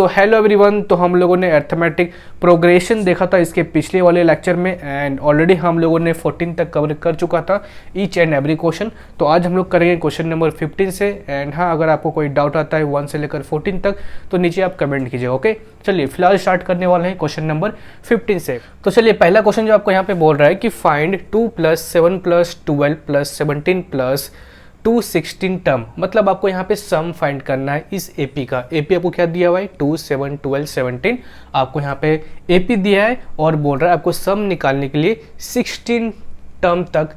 तो hello everyone, तो हम लोगों ने अर्थमेटिक प्रोग्रेशन देखा था इसके पिछले वाले लेक्चर में एंड ऑलरेडी हम लोगों ने 14 तक कवर कर चुका था ईच एंड एवरी क्वेश्चन। तो आज हम लोग करेंगे क्वेश्चन नंबर 15 से। एंड हाँ, अगर आपको कोई डाउट आता है 1 से लेकर 14 तक तो नीचे आप कमेंट कीजिए। ओके, चलिए फिलहाल स्टार्ट करने वाले हैं क्वेश्चन नंबर 15 से। तो चलिए, पहला क्वेश्चन जो आपको यहाँ पे बोल रहा है कि फाइंड 2 + 7 + 12 + 17 + 216 टर्म। मतलब आपको यहाँ पे सम फाइंड करना है इस एपी का। एपी आपको क्या दिया हुआ है? 2, 7, 12, 17 आपको यहाँ पे एपी दिया है और बोल रहा है आपको सम निकालने के लिए 16 टर्म तक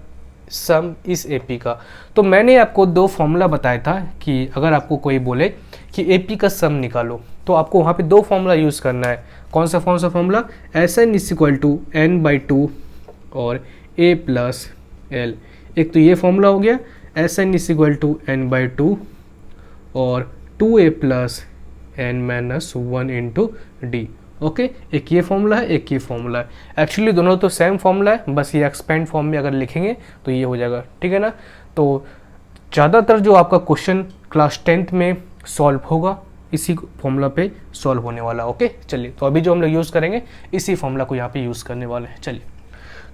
सम इस एपी का। तो मैंने आपको दो फॉर्मूला बताया था कि अगर आपको कोई बोले कि एपी का सम निकालो तो आपको वहाँ पे दो फॉर्मूला यूज़ करना है। कौन सा फॉर्मूला? Sn = n/2 और a + l। एक तो ये फॉर्मूला हो गया Sn = n/2 और 2a + n-1 × d। ओके, एक ये फॉर्मूला है, एक ये फॉर्मूला है। एक्चुअली दोनों तो सेम फॉर्मूला है, बस ये एक्सपेंड फॉर्म में अगर लिखेंगे तो ये हो जाएगा, ठीक है ना। तो ज़्यादातर जो आपका क्वेश्चन क्लास 10th में सॉल्व होगा इसी फॉर्मूला पे सॉल्व होने वाला। ओके, चलिए, तो अभी जो हम लोग यूज़ करेंगे इसी फॉर्मूला को यहाँ पे यूज़ करने वाले हैं। चलिए,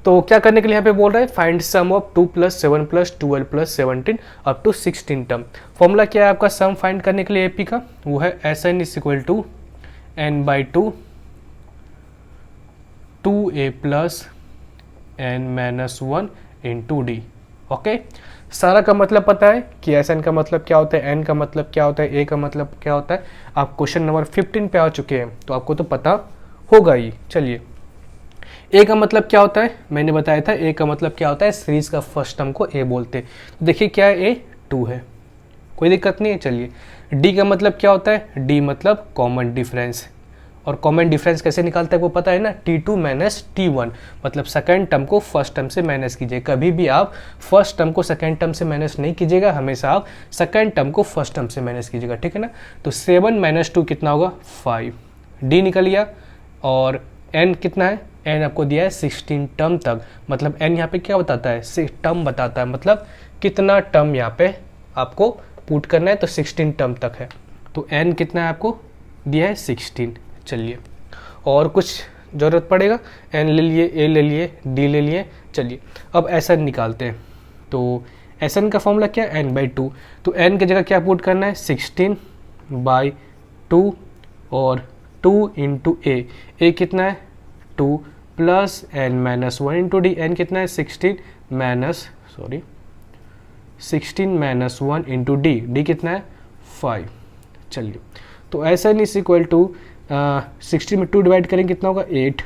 तो क्या करने के लिए यहाँ पे बोल रहा है? Find sum of 2 + 7 + 12 + 17 up to 16 term. Formula क्या है आपका सम फाइंड करने के लिए एपी का? वो है Sn = n/2 2a + n-1 × d। Okay, सारा का मतलब पता है कि Sn का मतलब क्या होता है, n का मतलब क्या होता है, a का मतलब क्या होता है। आप क्वेश्चन नंबर 15 पे आ चुके हैं तो आपको तो पता होगा ही। चलिए, ए का मतलब क्या होता है? मैंने बताया था ए का मतलब क्या होता है, सीरीज का फर्स्ट टर्म को ए बोलते हैं। तो देखिए क्या है, ए 2 है, कोई दिक्कत नहीं है। चलिए, डी का मतलब क्या होता है? डी मतलब कॉमन डिफरेंस। और कॉमन डिफरेंस कैसे निकालता है वो पता है ना? T2 - T1। मतलब सेकंड टर्म को फर्स्ट टर्म से माइनस कीजिए। कभी भी आप फर्स्ट टर्म को सेकंड टर्म से माइनस नहीं कीजिएगा, हमेशा आप सेकंड टर्म को फर्स्ट टर्म से माइनस कीजिएगा, ठीक है ना। तो 7 - 2 कितना होगा? 5। डी निकल गया। और एन कितना है? एन आपको दिया है 16 टर्म तक। मतलब एन यहाँ पे क्या बताता है? टर्म बताता है, मतलब कितना टर्म यहाँ पे आपको पुट करना है। तो 16 टर्म तक है, तो एन कितना है आपको दिया है? 16। चलिए, और कुछ ज़रूरत पड़ेगा? एन ले लिए, ए ले लिए, डी ले लिए। चलिए, अब एसएन निकालते हैं। तो एसएन का फॉर्मूला क्या है? n/2। तो एन की जगह क्या पुट करना है? 16/2 और 2 × a। a कितना है? 2 + n-1 × d। n कितना है? 16 - 1 × d। d कितना है? 5। चलिए, तो Sn = 16 में 2 डिवाइड करेंगे कितना होगा? 8।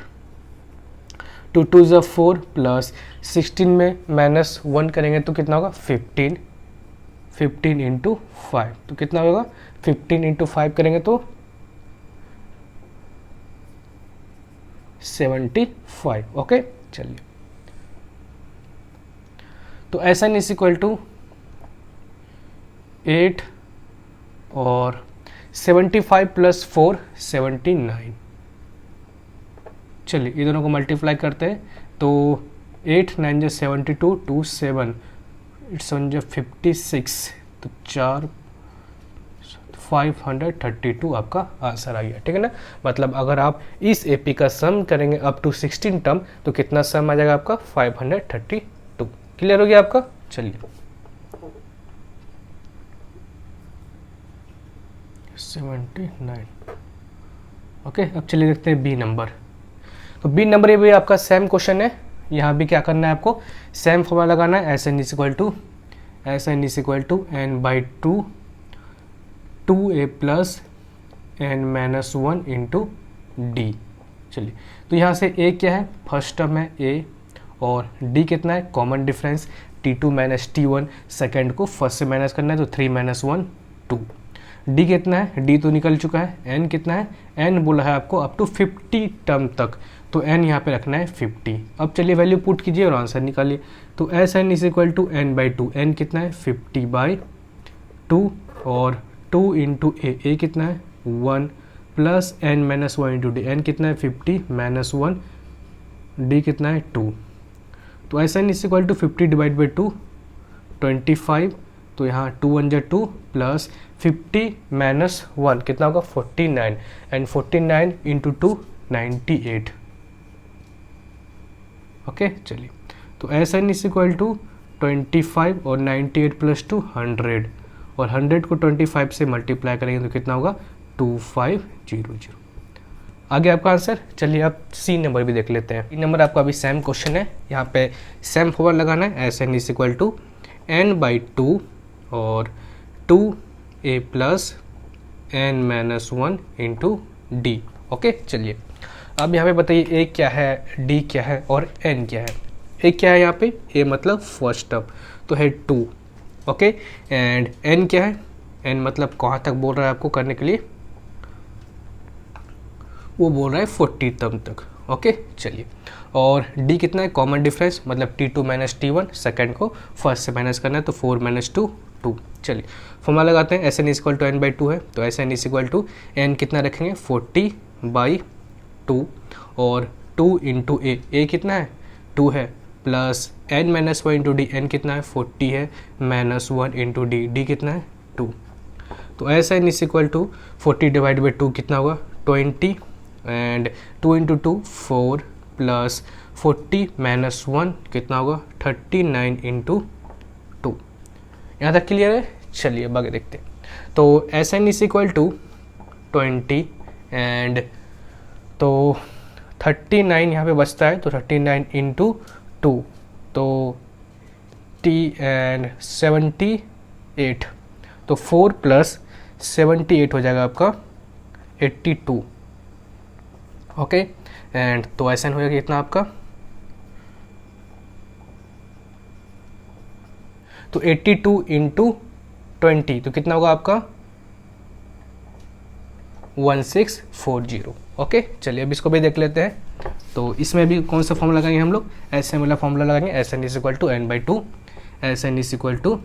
2 × 2 = 4 प्लस 16 में -1 करेंगे तो कितना होगा? 15। 15 × 5 तो कितना होगा? 15 × 5 करेंगे तो 75। ओके, चलिए, तो Sn = 8 और 75 + 4 79। चलिए, ये दोनों को मल्टीप्लाई करते हैं तो 8 9 = 72, 2 7 इट्स 56, तो 4 532 आपका आंसर आ गया, ठीक है ना। मतलब अगर आप इस एपी का सम करेंगे अप टू 16 टर्म तो कितना सम आ जाएगा आपका? 532। क्लियर हो गया आपका? चलिए, 79। ओके, अब चलिए देखते हैं बी नंबर। तो बी नंबर ये भी आपका सेम क्वेश्चन है। यहाँ भी क्या करना है आपको? सेम फॉर्मूला लगाना है। Sn = n/2 2a + n-1 × d। चलिए, तो यहाँ से a क्या है? फर्स्ट टर्म है a, और d कितना है? Common difference T2 - T1। Second को फर्स्ट से माइनस करना है तो 3 - 1 2। d कितना है? d तो निकल चुका है। n कितना है? n बोला है आपको अप टू 50 टर्म तक, तो n यहाँ पे रखना है 50। अब चलिए वैल्यू पुट कीजिए और आंसर निकालिए। तो Sn = n/2। n कितना है? 50/2 और 2 × a। a कितना है? 1 + n-1 × d। n कितना है? 50 - 1 d कितना है? 2। तो Sn = 50/2 25 तो यहाँ 2 1 2 प्लस 50 माइनस 1 कितना होगा 49 एंड 49 इंटू 2 98। ओके चलिए, तो S N is equal to 25 और 98 प्लस 2 100 और 100 को 25 से मल्टीप्लाई करेंगे तो कितना होगा 2500। आगे आपका आंसर। चलिए आप सी नंबर भी देख लेते हैं। सी नंबर आपका अभी सेम क्वेश्चन है, यहाँ पे सेम फॉर्मूला लगाना है S N is equal to N by 2 और 2a plus N minus 1 into D. Okay चलिए, अब यहाँ पे बताइए ए क्या है, डी क्या है और एन क्या है। ए क्या है यहाँ पे, ए मतलब फर्स्ट टर्म तो है 2। ओके एंड एन क्या है, एन मतलब कहाँ तक बोल रहा है आपको करने के लिए, वो बोल रहा है 40 टर्म तक। ओके चलिए, और डी कितना है, कॉमन डिफरेंस मतलब T2 माइनस T1, सेकेंड को फर्स्ट से माइनस करना है तो 4 माइनस 2 2। चलिए फॉर्मूला लगाते हैं, S N is equal to N by 2 है तो S N is equal to N कितना रखेंगे 40 बाई 2 और 2 इंटू ए कितना है 2 है plus N minus 1 into D, N कितना है 40 है माइनस 1 इंटू डी, डी कितना है 2। तो S N is equal to 40 divide by 2 कितना होगा 20 एंड 2 इंटू 2 4 प्लस 40 माइनस 1 कितना होगा 39 इंटू 2। यहाँ तक क्लियर है। चलिए अब आगे देखते हैं। तो S N is equal to 20 and तो 39 यहाँ पे बचता है तो 39 इंटू 2 तो टी एंड 78 तो 4 प्लस 78 हो जाएगा आपका 82। ओके एंड तो एस एन हो जाएगा कितना आपका, तो 82 इंटू 20 तो कितना होगा आपका 1640। ओके चलिए अब इसको भी देख लेते हैं। तो इसमें भी कौन सा फॉर्मूला लगाएंगे हम लोग, एस एन वाला फॉर्मूला लगाएंगे, s N is equal to N by 2, s N is equal to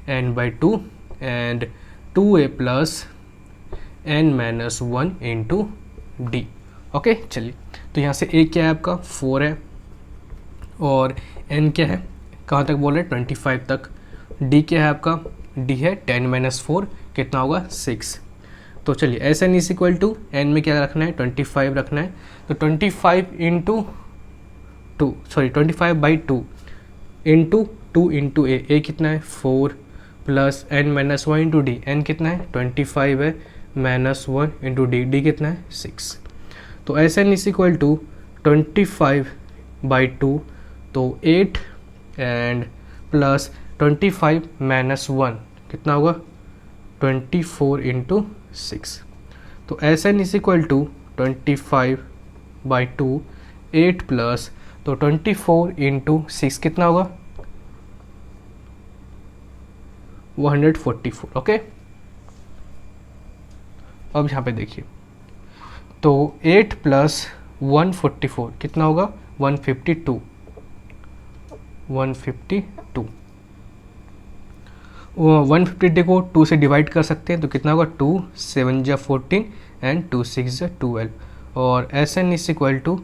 N by 2 and 2a plus N minus 1 into D. Okay चलिए, तो यहाँ से a क्या है आपका 4 है और n क्या है कहाँ तक बोल रहे हैं 25 तक, d क्या है आपका, d है 10 माइनस 4 कितना होगा 6। तो चलिए S N is equal to N में क्या रखना है 25 रखना है तो 25 into 2 sorry 25 by 2 into 2 into A कितना है 4 plus N minus 1 into D, N कितना है 25 है माइनस 1 इंटू डी, डी कितना है 6। तो S N is equal to 25 by 2 तो 8 एंड प्लस 25 माइनस 1 कितना होगा 24 इंटू 6। तो S N is equal to 25 by 2 8 plus तो 24 इंटू 6 कितना होगा 144। ओके अब यहाँ पे देखिए तो 8 प्लस 144 कितना होगा 152 150 को 2 से डिवाइड कर सकते हैं तो कितना होगा 2 7 जा 14 एंड 2 6 जा 12 और s N is equal to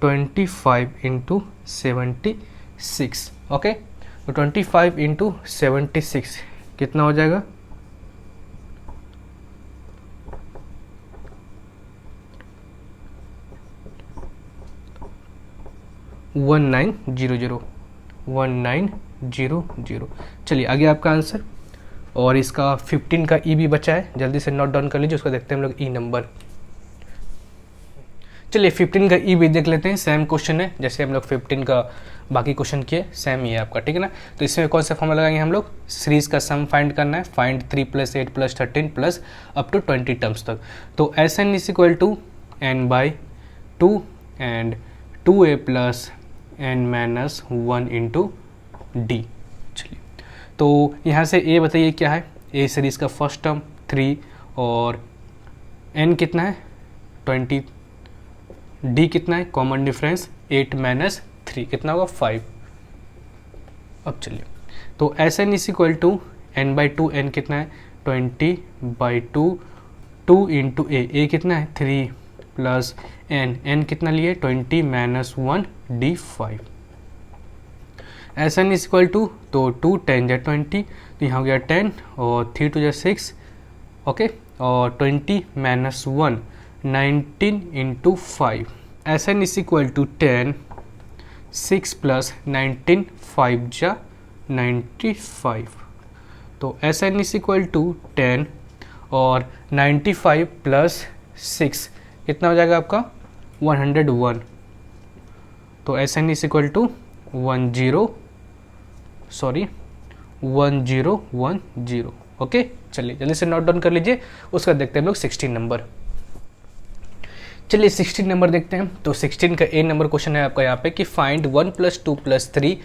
25 into 76। Okay तो 25 इंटू 76 कितना हो जाएगा 1900। चलिए आगे आपका आंसर, और इसका 15 का ई भी बचा है, जल्दी से नोट डाउन कर लीजिए, उसको देखते हैं हम लोग ई नंबर। चलिए 15 का ई भी देख लेते हैं, सेम क्वेश्चन है जैसे हम लोग 15 का बाकी क्वेश्चन किए सेम ही है आपका, ठीक है ना। तो इसमें कौन सा फॉर्मूला लगाएंगे हम लोग, सीरीज का सम फाइंड करना है, find 3 + 8 + 13 plus up to 20 terms तक। तो S N is equal to N by 2 and 2a plus N minus 1 into d. चलिए तो यहाँ से a बताइए क्या है, a सीरीज का फर्स्ट टर्म 3 और n कितना है 20, d कितना है कॉमन डिफरेंस 8 माइनस 3 कितना होगा 5। अब चलिए तो S N is equal to N by 2, N कितना है 20/2 2 इंटू ए कितना है 3 प्लस एन कितना लिए 20 minus 1 d 5 s N is equal to, तो 2 10 या 20, तो यहाँ हो गया 10 और 3 2 या 6, ओके, और 20 minus 1 19 into 5, s N is equal to 10, 6 plus 19 5 जा 95, तो S N is equal to 10 और 95 प्लस 6 कितना हो जाएगा आपका 101, तो S N is equal to 1010, okay. चलिए जल्दी से नोट डाउन कर लीजिए, उसका देखते हैं हम लोग 16 नंबर। चलिए 16 नंबर देखते हैं। तो 16 का ए नंबर क्वेश्चन है आपका यहाँ पे कि फाइंड 1 + 2 + 3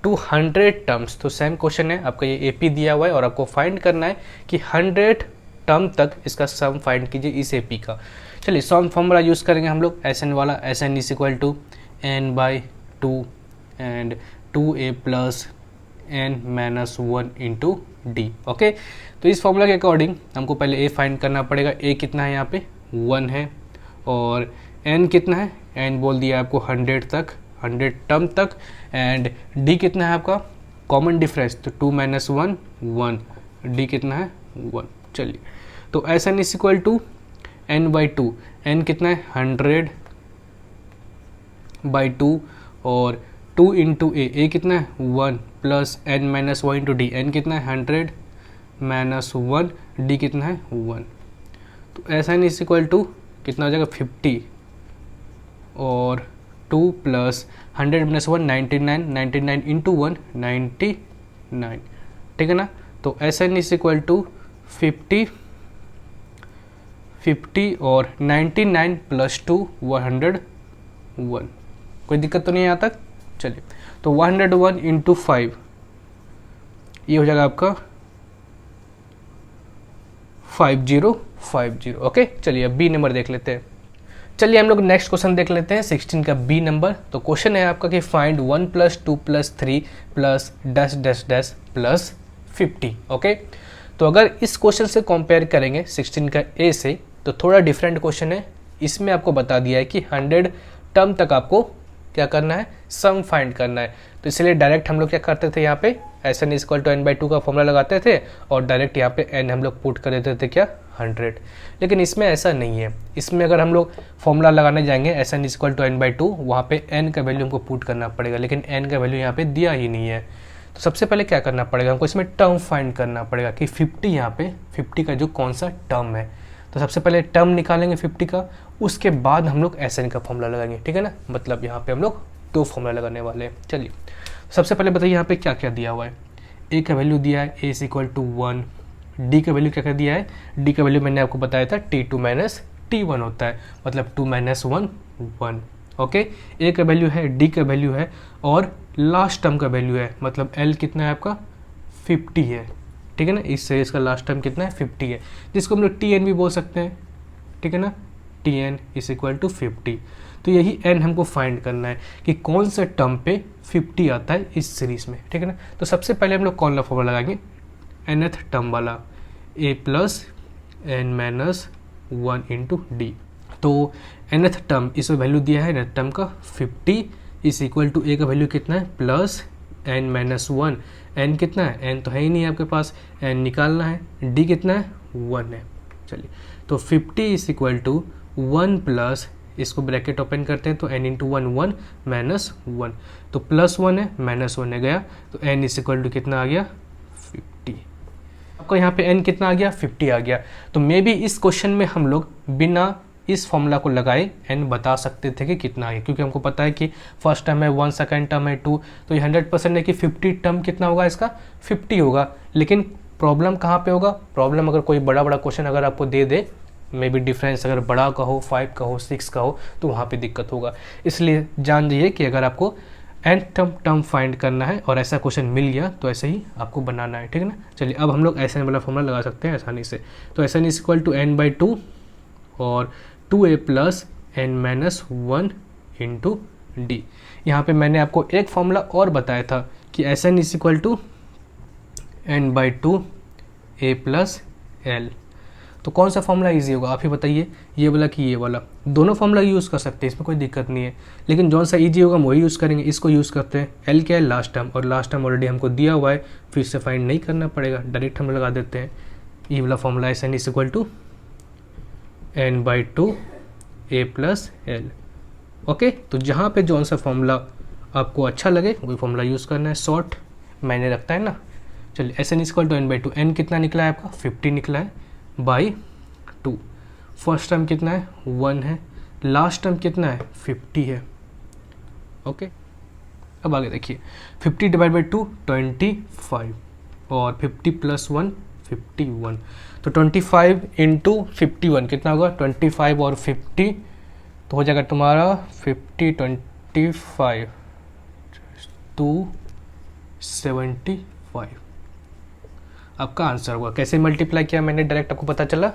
200 टर्म्स। तो सेम क्वेश्चन है आपका, ये एपी दिया हुआ है और आपको फाइंड करना है कि 100 टर्म तक इसका सम फाइंड कीजिए इस एपी का। चलिए सम फॉर्मूला यूज़ करेंगे हम लोग एस एन वाला, S N is equal to n/2 and 2a + n-1 into D, okay. तो इस फॉर्मूला के अकॉर्डिंग हमको पहले a फाइंड करना पड़ेगा। a कितना है यहाँ पे 1 है, और n कितना है, n बोल दिया आपको 100 तक, 100 टर्म तक, एंड d कितना है आपका कॉमन डिफरेंस, तो 2 - 1 1, d कितना है 1। चलिए तो S N is equal to n/2, n कितना है 100/2 और 2 इंटू a कितना है 1 plus n-1 into D, n कितना है 100 - 1, d कितना है 1। तो S N is equal to कितना हो जाएगा 50 और 2 प्लस 100 - 1 99, 99 इंटू 1 99, ठीक है ना। तो S N is equal to 50 और 99 + 2 101। कोई दिक्कत तो नहीं है यहाँ तक। चलिए तो 101 इंटू 5 ये हो जाएगा आपका 5050, ओके। चलिए अब बी नंबर देख लेते हैं। चलिए हम लोग नेक्स्ट क्वेश्चन देख लेते हैं 16 का बी नंबर। तो क्वेश्चन है आपका कि find 1 + 2 + 3 + dash dash dash + 50, okay. तो अगर इस क्वेश्चन से कंपेयर करेंगे 16 का ए से, तो थोड़ा डिफरेंट क्वेश्चन है। इसमें आपको बता दिया है कि 100 टर्म तक आपको क्या करना है, सम फाइंड करना है। तो इसलिए डायरेक्ट हम लोग क्या करते थे, यहाँ पे S n equal to n/2 का फॉर्मूला लगाते थे और डायरेक्ट यहाँ पे n हम लोग पुट कर देते थे क्या 100। लेकिन इसमें ऐसा नहीं है। इसमें अगर हम लोग फॉर्मूला लगाने जाएंगे S n equal to n/2, वहाँ पे n का वैल्यू हमको पुट करना पड़ेगा, लेकिन n का वैल्यू यहाँ पे दिया ही नहीं है। तो सबसे पहले क्या करना पड़ेगा, हमको इसमें टर्म फाइंड करना पड़ेगा कि 50 यहाँ पे 50 का जो कौन सा टर्म है। तो सबसे पहले टर्म निकालेंगे 50 का, उसके बाद हम लोग एस एन का फॉर्मूला लगाएंगे, ठीक है ना। मतलब यहाँ पे हम लोग 2 फॉर्मूला लगाने वाले हैं। चलिए सबसे पहले बताइए यहाँ पे क्या क्या दिया हुआ है। ए का वैल्यू दिया है a = 1, डी का वैल्यू क्या क्या दिया है, डी का वैल्यू मैंने आपको बताया था t2 - t1 होता है, मतलब 2 - 1 1, ओके। ए का वैल्यू है, डी का वैल्यू है, और लास्ट टर्म का वैल्यू है, मतलब एल कितना है आपका 50 है, ठीक है ना। इस सीरीज का लास्ट टर्म कितना है 50 है, जिसको हम लोग टी एन भी बोल सकते हैं, ठीक है ना। T n is equal to 50। तो यही एन हमको फाइंड करना है कि कौन सा टर्म पे 50 आता है इस सीरीज में, ठीक है ना। तो सबसे पहले हम लोग कौन सा फॉर्मूला लगाएंगे, nth टर्म वाला, a + n-1 इंटू डी। तो nth टर्म इसमें वैल्यू दिया है nth टर्म का 50 इज इक्वल टू a का वैल्यू कितना है प्लस n-1, n कितना है, n तो है ही नहीं आपके पास, n निकालना है, d कितना है 1 है। चलिए तो 50 इज इक्वल टू 1 प्लस, इसको ब्रैकेट ओपन करते हैं तो n इंटू 1 1 माइनस 1, तो +1 है -1 है गया, तो n इज इक्वल टू कितना आ गया 50। आपको यहाँ पे n कितना आ गया 50 आ गया। तो मे बी इस क्वेश्चन में हम लोग बिना इस फॉर्मूला को लगाए n बता सकते थे कि कितना है, क्योंकि हमको पता है कि फर्स्ट टर्म है 1, सेकंड टर्म है 2, तो ये 100% है कि 50 टर्म कितना होगा इसका 50 होगा। लेकिन प्रॉब्लम कहाँ पे होगा, प्रॉब्लम अगर कोई बड़ा क्वेश्चन अगर आपको दे दे, मे बी डिफरेंस अगर बड़ा का हो, 5 का हो, 6 का हो, तो वहाँ पे दिक्कत होगा। इसलिए जान जाइए कि अगर आपको n टर्म फाइंड करना है और ऐसा क्वेश्चन मिल गया तो ऐसे ही आपको बनाना है, ठीक है ना। चलिए अब हम लोग एस एन वाला फॉर्मूला लगा सकते हैं आसानी से। तो S N is equal to n/2 और 2a + n-1 इंटू डी। यहाँ पे मैंने आपको एक फॉर्मूला और बताया था कि s N is equal to n/2 a + l। तो कौन सा फॉर्मूला ईजी होगा आप ही बताइए, ये वाला कि ये वाला? दोनों फॉर्मूला यूज़ कर सकते हैं, इसमें कोई दिक्कत नहीं है, लेकिन जौन सा ईजी होगा हम वही यूज़ करेंगे। इसको यूज़ करते हैं। एल क्या है? लास्ट टर्म, और लास्ट टर्म ऑलरेडी हमको दिया हुआ है, फिर से फाइंड नहीं करना पड़ेगा, डायरेक्ट हम लगा देते हैं। ये वाला formula s N is equal to n/2 a plus l. Okay, तो जहाँ पे जौन सा फॉर्मूला आपको अच्छा लगे वही फॉर्मूला यूज़ करना है। शॉर्ट मैंने रखता है ना। चलिए, S n equal to n/2, n कितना निकला है आपका? 50 निकला है, बाई 2। फर्स्ट टर्म कितना है? 1 है। लास्ट टर्म कितना है? 50 है। ओके, अब आगे देखिए, 50 डिवाइड बाई 2 25, और 50 प्लस 1 51। तो 25 इंटू 51 कितना होगा? 25 और 50, तो हो जाएगा तुम्हारा 50 25 275 आपका आंसर होगा। कैसे मल्टीप्लाई किया मैंने डायरेक्ट आपको पता चला।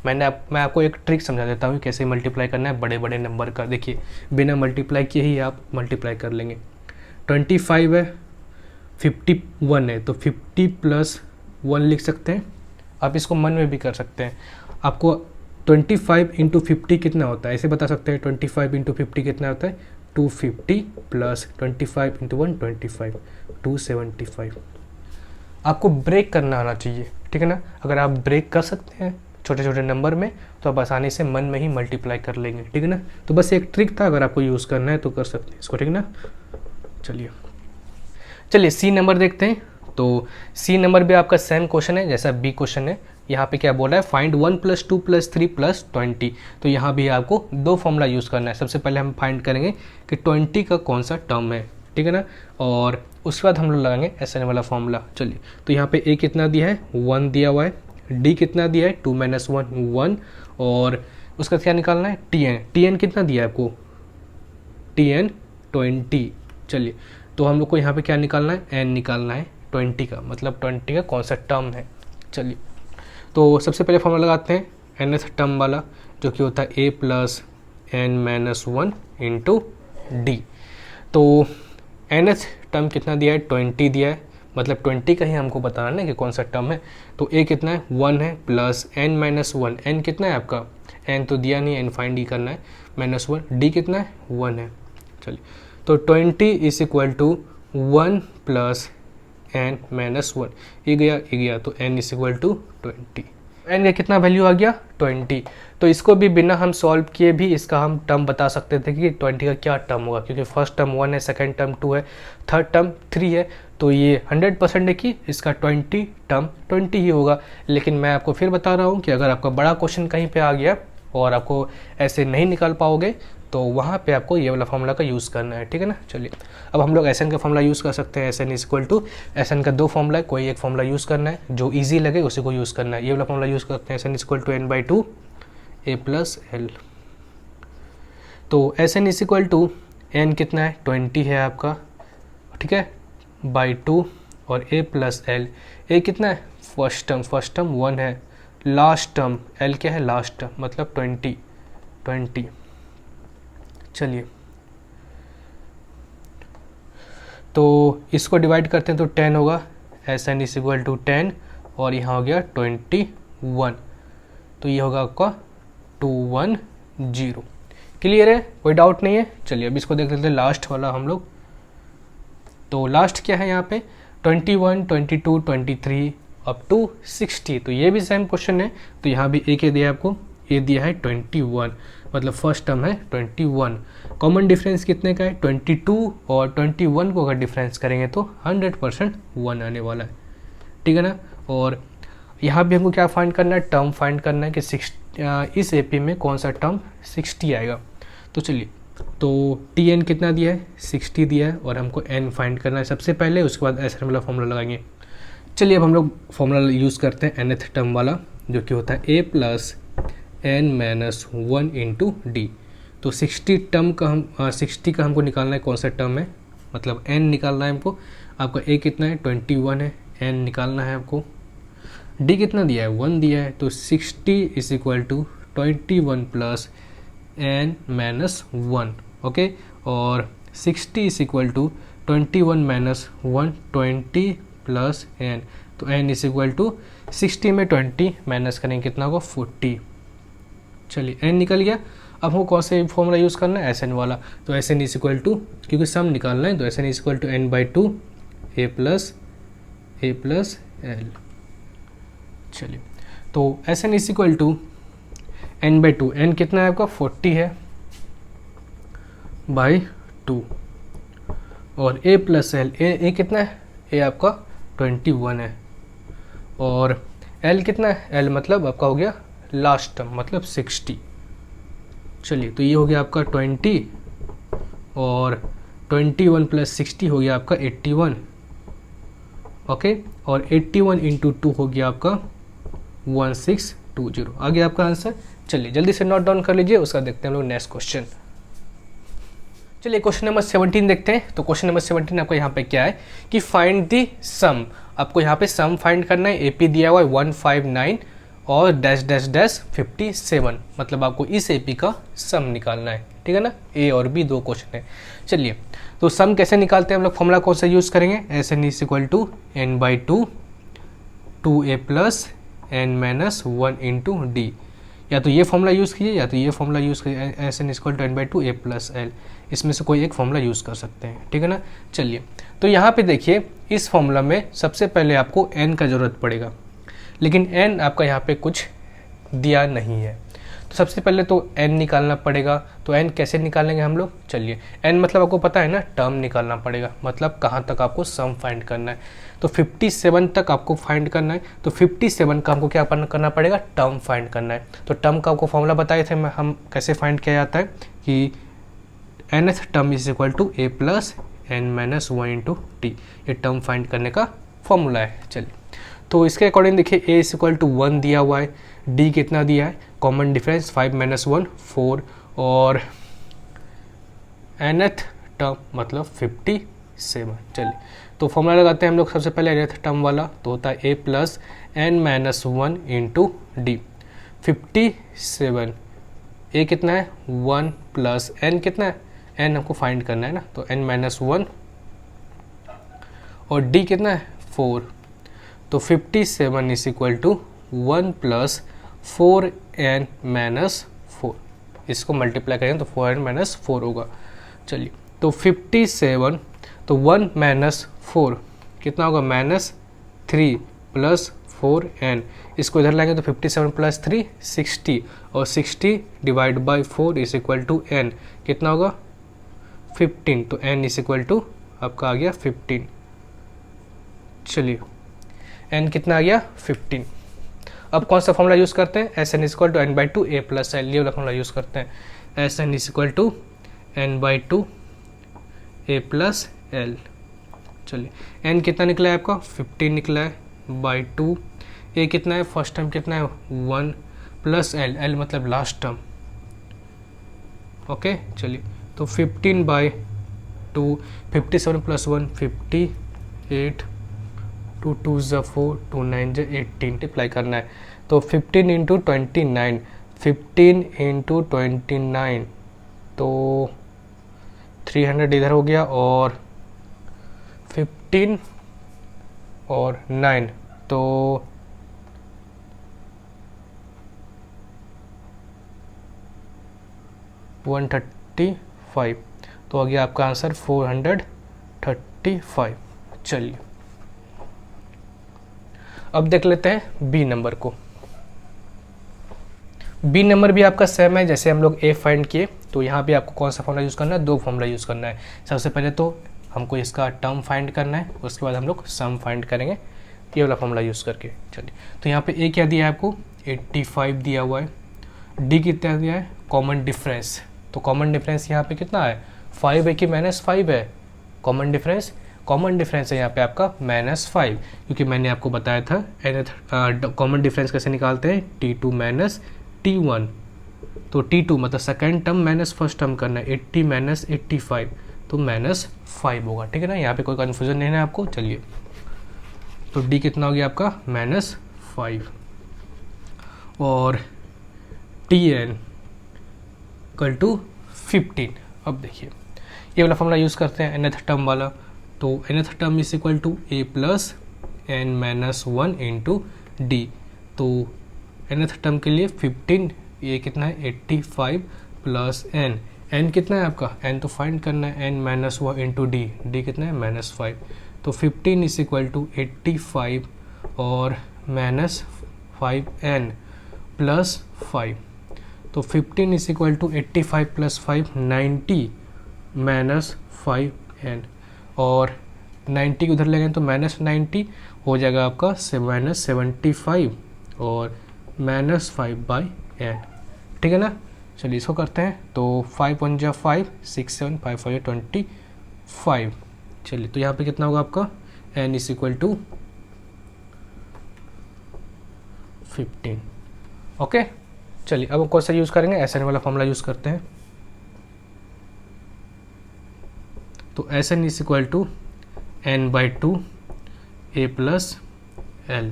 मैं आपको एक ट्रिक समझा देता हूँ कैसे मल्टीप्लाई करना है बड़े बड़े नंबर का। देखिए, बिना मल्टीप्लाई किए ही आप मल्टीप्लाई कर लेंगे। 25 है, 51 है, तो 50 प्लस 1 लिख सकते हैं। आप इसको मन में भी कर सकते हैं। आपको 25 इंटू 50 कितना होता है ऐसे बता सकते हैं। 25 इंटू 50 कितना होता है? 250 प्लस 25 इंटू 1 25, 275। आपको ब्रेक करना आना चाहिए, ठीक है ना। अगर आप ब्रेक कर सकते हैं छोटे छोटे नंबर में तो आप आसानी से मन में ही मल्टीप्लाई कर लेंगे, ठीक है ना। तो बस एक ट्रिक था, अगर आपको यूज़ करना है तो कर सकते हैं इसको, ठीक है ना। चलिए सी नंबर देखते हैं। तो सी नंबर भी आपका सेम क्वेश्चन है जैसा बी क्वेश्चन है। यहाँ पे क्या बोल रहा है? फाइंड 1 + 2 + 3 + 20। तो यहाँ भी आपको दो फॉर्मूला यूज़ करना है। सबसे पहले हम फाइंड करेंगे कि 20 का कौन सा टर्म है, ठीक है ना, और उसके बाद हम लोग लगाएंगे एस एन वाला फॉर्मूला। चलिए, तो यहाँ पे ए कितना दिया है? 1 दिया हुआ है। डी कितना दिया है? 2 - 1 1, और उसका क्या निकालना है? T N. टी एन कितना दिया है आपको? T n 20। चलिए, तो हम लोग को यहाँ पे क्या निकालना है? एन निकालना है 20 का, मतलब 20 का कौन सा टर्म है। चलिए, तो सबसे पहले फॉर्मूला लगाते हैं nth टर्म वाला, जो कि होता है a + n - 1 इंटू डी। तो nth टर्म कितना दिया है? 20 दिया है, मतलब 20 का ही हमको बताना है ना कि कौन सा टर्म है। तो a कितना है? 1 है, प्लस n - 1, n कितना है आपका? n तो दिया नहीं, n फाइंड ही करना है, -1। d कितना है? 1 है। चलिए, तो 20 = 1 + n - 1, ये गया, तो n = 20। n का कितना वैल्यू आ गया? 20। तो इसको भी बिना हम सॉल्व किए भी इसका हम टर्म बता सकते थे कि 20 का क्या टर्म होगा, क्योंकि फर्स्ट टर्म 1 है, सेकंड टर्म 2 है, थर्ड टर्म 3 है। तो ये 100% है कि इसका 20 टर्म 20 ही होगा। लेकिन मैं आपको फिर बता रहा हूँ कि अगर आपका बड़ा क्वेश्चन कहीं पे आ गया और आपको ऐसे नहीं निकाल पाओगे तो वहाँ पे आपको ये वाला फॉर्मूला का यूज़ करना है, ठीक है ना। चलिए, अब हम लोग एस एन का फॉर्मूला यूज़ कर सकते हैं। S n equal to, s N का दो फॉर्मूला है, कोई एक फॉर्मूला यूज़ करना है, जो इजी लगे उसी को यूज़ करना है। ये वाला फॉर्मूला यूज़ करते हैं। S n equal to n/2 a + l। तो S n equal to n कितना है? 20 है आपका, ठीक है, /2, और a + l। a कितना है? फर्स्ट टर्म 1 है, लास्ट टर्म l क्या है? लास्ट टर्म, मतलब 20। चलिए, तो इसको डिवाइड करते हैं तो 10 होगा। एस एन इक्वल टू 10, और यहाँ हो गया 21, तो ये होगा आपका 210। क्लियर है? कोई डाउट नहीं है? चलिए, अब इसको देख लेते हैं लास्ट वाला हम लोग। तो लास्ट क्या है यहाँ पे? 21, 22, 23 अप टू 60। तो ये भी सेम क्वेश्चन है। तो यहाँ भी एक दिया है आपको, ये दिया है 21, मतलब फर्स्ट टर्म है 21। कॉमन डिफरेंस कितने का है? 22, और 21 को अगर डिफरेंस करेंगे तो 100% 1 आने वाला है, ठीक है ना। और यहाँ भी हमको क्या फाइंड करना है? टर्म फाइंड करना है कि इस एपी में कौन सा टर्म 60 आएगा। तो चलिए, तो टी एन कितना दिया है? 60 दिया है, और हमको एन फाइंड करना है सबसे पहले, उसके बाद एस एन वाला फॉर्मूला लगाएंगे। चलिए, अब हम लोग फॉर्मूला यूज़ करते हैं nth टर्म वाला, जो कि होता है a + n - 1 इंटू डी। तो 60 टर्म का 60 का हमको निकालना है कौन सा टर्म है, मतलब n निकालना है हमको। आपका a कितना है? 21 है, n निकालना है आपको। d कितना दिया है? 1 दिया है। तो 60 = 21 + n - 1, ओके। और 60 = 21 - 1 20 + n, तो n इज इक्वल टू 60 में 20 माइनस करेंगे कितना होगा 40। चलिए n निकल गया। अब हमको कौन सा फॉर्मूला यूज़ करना है, एस एन वाला। तो S N is equal to, क्योंकि सम निकालना है, तो S N is equal to n by two A plus l. चलिए तो S N is equal to n by two, N कितना है आपका 40 है बाई 2, और a प्लस एल, ए कितना है, ए आपका 21 है, और l कितना है, l मतलब आपका हो गया लास्ट टर्म मतलब 60। चलिए तो ये हो गया आपका 20, और 21 प्लस 60 हो गया आपका 81, ओके, और 81 इंटू 2 हो गया आपका 1620। आ गया आपका आंसर। चलिए जल्दी से नोट डाउन कर लीजिए, उसका देखते हैं हम लोग नेक्स्ट क्वेश्चन। चलिए क्वेश्चन नंबर 17 देखते हैं। तो क्वेश्चन नंबर 17 आपको यहाँ पे क्या है कि फाइंड दी सम। आपको यहाँ पे सम फाइंड करना है। एपी दिया हुआ है 159 और डैश डैश डैश 57, मतलब आपको इस एपी का सम निकालना है, ठीक है ना। ए और बी दो क्वेश्चन है। चलिए तो सम कैसे निकालते हैं हम लोग, फॉर्मूला कौन सा यूज़ करेंगे, s N is equal to N by two, 2a plus N minus 1 into d. या तो ये फॉर्मूला यूज़ कीजिए या तो ये फॉर्मूला यूज़ कीजिए, s n equal to N by two A plus l. इसमें से कोई एक फॉर्मूला यूज़ कर सकते हैं, ठीक है ना। चलिए तो यहाँ पे देखिए, इस फॉर्मूला में सबसे पहले आपको n का ज़रूरत पड़ेगा, लेकिन n आपका यहाँ पे कुछ दिया नहीं है। तो सबसे पहले तो n निकालना पड़ेगा। तो n कैसे निकालेंगे हम लोग, चलिए n मतलब आपको पता है ना, टर्म निकालना पड़ेगा, मतलब कहाँ तक आपको सम फाइंड करना है। तो 57 तक आपको फाइंड करना है। तो 57 का हमको क्या करना पड़ेगा, टर्म फाइंड करना है। तो टर्म का आपको फॉर्मूला बताए थे हम कैसे फाइंड किया जाता है कि nth term is equal to A plus N minus 1 into t. ये टर्म फाइंड करने का फॉर्मूला है। चलिए तो इसके अकॉर्डिंग देखिए, ए इज इक्वल टू 1 दिया हुआ है, डी कितना दिया है, कॉमन डिफरेंस 5 माइनस 1 4, और nth टर्म मतलब 57। चलिए तो फॉर्मूला लगाते हैं हम लोग। सबसे पहले nth टर्म वाला तो होता है A plus N minus 1 into D. 57, A कितना है 1 प्लस एन कितना है, एन हमको फाइंड करना है ना, तो एन माइनस 1, और डी कितना है 4। तो 57 is equal to 1 plus 4n minus 4। इसको मल्टीप्लाई करेंगे तो 4n माइनस 4 होगा। चलिए तो 57, तो 1 माइनस 4 कितना होगा, माइनस 3 प्लस 4n। इसको इधर लाएंगे तो 57 प्लस 3 60, और 60 divide by 4 is equal to n कितना होगा 15। तो n इज इक्वल टू आपका आ गया 15। चलिए n कितना आ गया 15। अब कौन सा फॉर्मूला यूज़ करते हैं, S N is equal to N by two A plus L, ये वाला फॉर्मूला यूज़ करते हैं। S N is equal to N by two A plus l. चलिए n कितना निकला है आपका 15 निकला है बाई 2, ए कितना है फर्स्ट टर्म कितना है 1 प्लस एल, एल मतलब लास्ट टर्म, ओके। चलिए तो 15 बाई 2, 57 प्लस 1 58, 2 2 ज़ा 4, 2 9 ज़ा 18 मल्टीप्लाई करना है। तो 15 इंटू 29, 15 इंटू 29, तो 300 इधर हो गया, और 15 और 9 तो 135, तो आ गया आपका आंसर 435। चलिए अब देख लेते हैं बी नंबर को। बी नंबर भी आपका सेम है, जैसे हम लोग ए फाइंड किए, तो यहाँ भी आपको कौन सा फॉर्मूला यूज़ करना है, दो फॉर्मूला यूज़ करना है। सबसे पहले तो हमको इसका टर्म फाइंड करना है, उसके बाद हम लोग सम फाइंड करेंगे ये वाला फॉर्मूला यूज़ करके। चलिए तो यहाँ पे ए क्या दिया है आपको 85 दिया हुआ है, डी कितना दिया है कॉमन डिफरेंस। तो कॉमन डिफरेंस यहाँ पे कितना है 5 है कि -5 है, कॉमन डिफरेंस है यहाँ पे आपका -5, क्योंकि मैंने आपको बताया था कॉमन डिफरेंस कैसे निकालते हैं, T2 माइनस T1। तो T2 मतलब second term minus first term करना है, 80 माइनस 85 तो -5 होगा, ठीक है ना। यहाँ पे कोई कन्फ्यूजन नहीं है आपको। चलिए तो D कितना हो गया आपका -5, और Tn इक्वल टू 15। अब देखिए ये वाला फॉर्मूला यूज़ करते हैं nth टर्म वाला। तो nth term is equal to A plus N minus one into D. तो nth टर्म के लिए 15, ये कितना है 85 प्लस एन, एन कितना है आपका, एन तो फाइंड करना है, n minus one into D, D कितना है -5। तो 15 इज इक्वल टू 85 और -5n प्लस 5। तो 15 is equal to 85 plus 5 90 -5n, और 90 उधर ले गए तो -90 हो जाएगा आपका -75 और -5/n, ठीक है ना। चलिए इसको करते हैं। तो 5 1 जा 5, 6 7 5 5 25। चलिए तो यहाँ पे कितना होगा आपका, n is equal to 15। Okay, चलिए अब हम कौन सा यूज़ करेंगे, SN वाला फॉर्मूला यूज़ करते हैं। तो SN is equal to n/2 a plus l।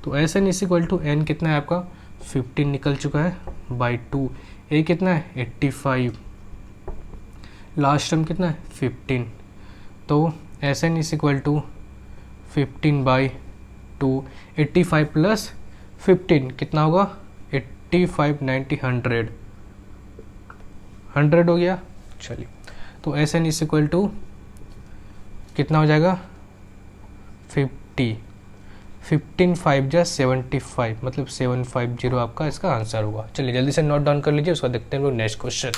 तो SN is equal to n कितना है आपका 15 निकल चुका है बाई 2, a कितना है 85, लास्ट टर्म कितना है 15। तो SN is equal to 15/2, 85 plus 15 कितना होगा 85 90 100 हो गया। चलिए तो SN इज इक्वल टू कितना हो जाएगा 50, 15 5 जा 75, मतलब 750 आपका इसका आंसर होगा। चलिए जल्दी से नोट डाउन कर लीजिए, उसका देखते हैं हम लोग नेक्स्ट क्वेश्चन।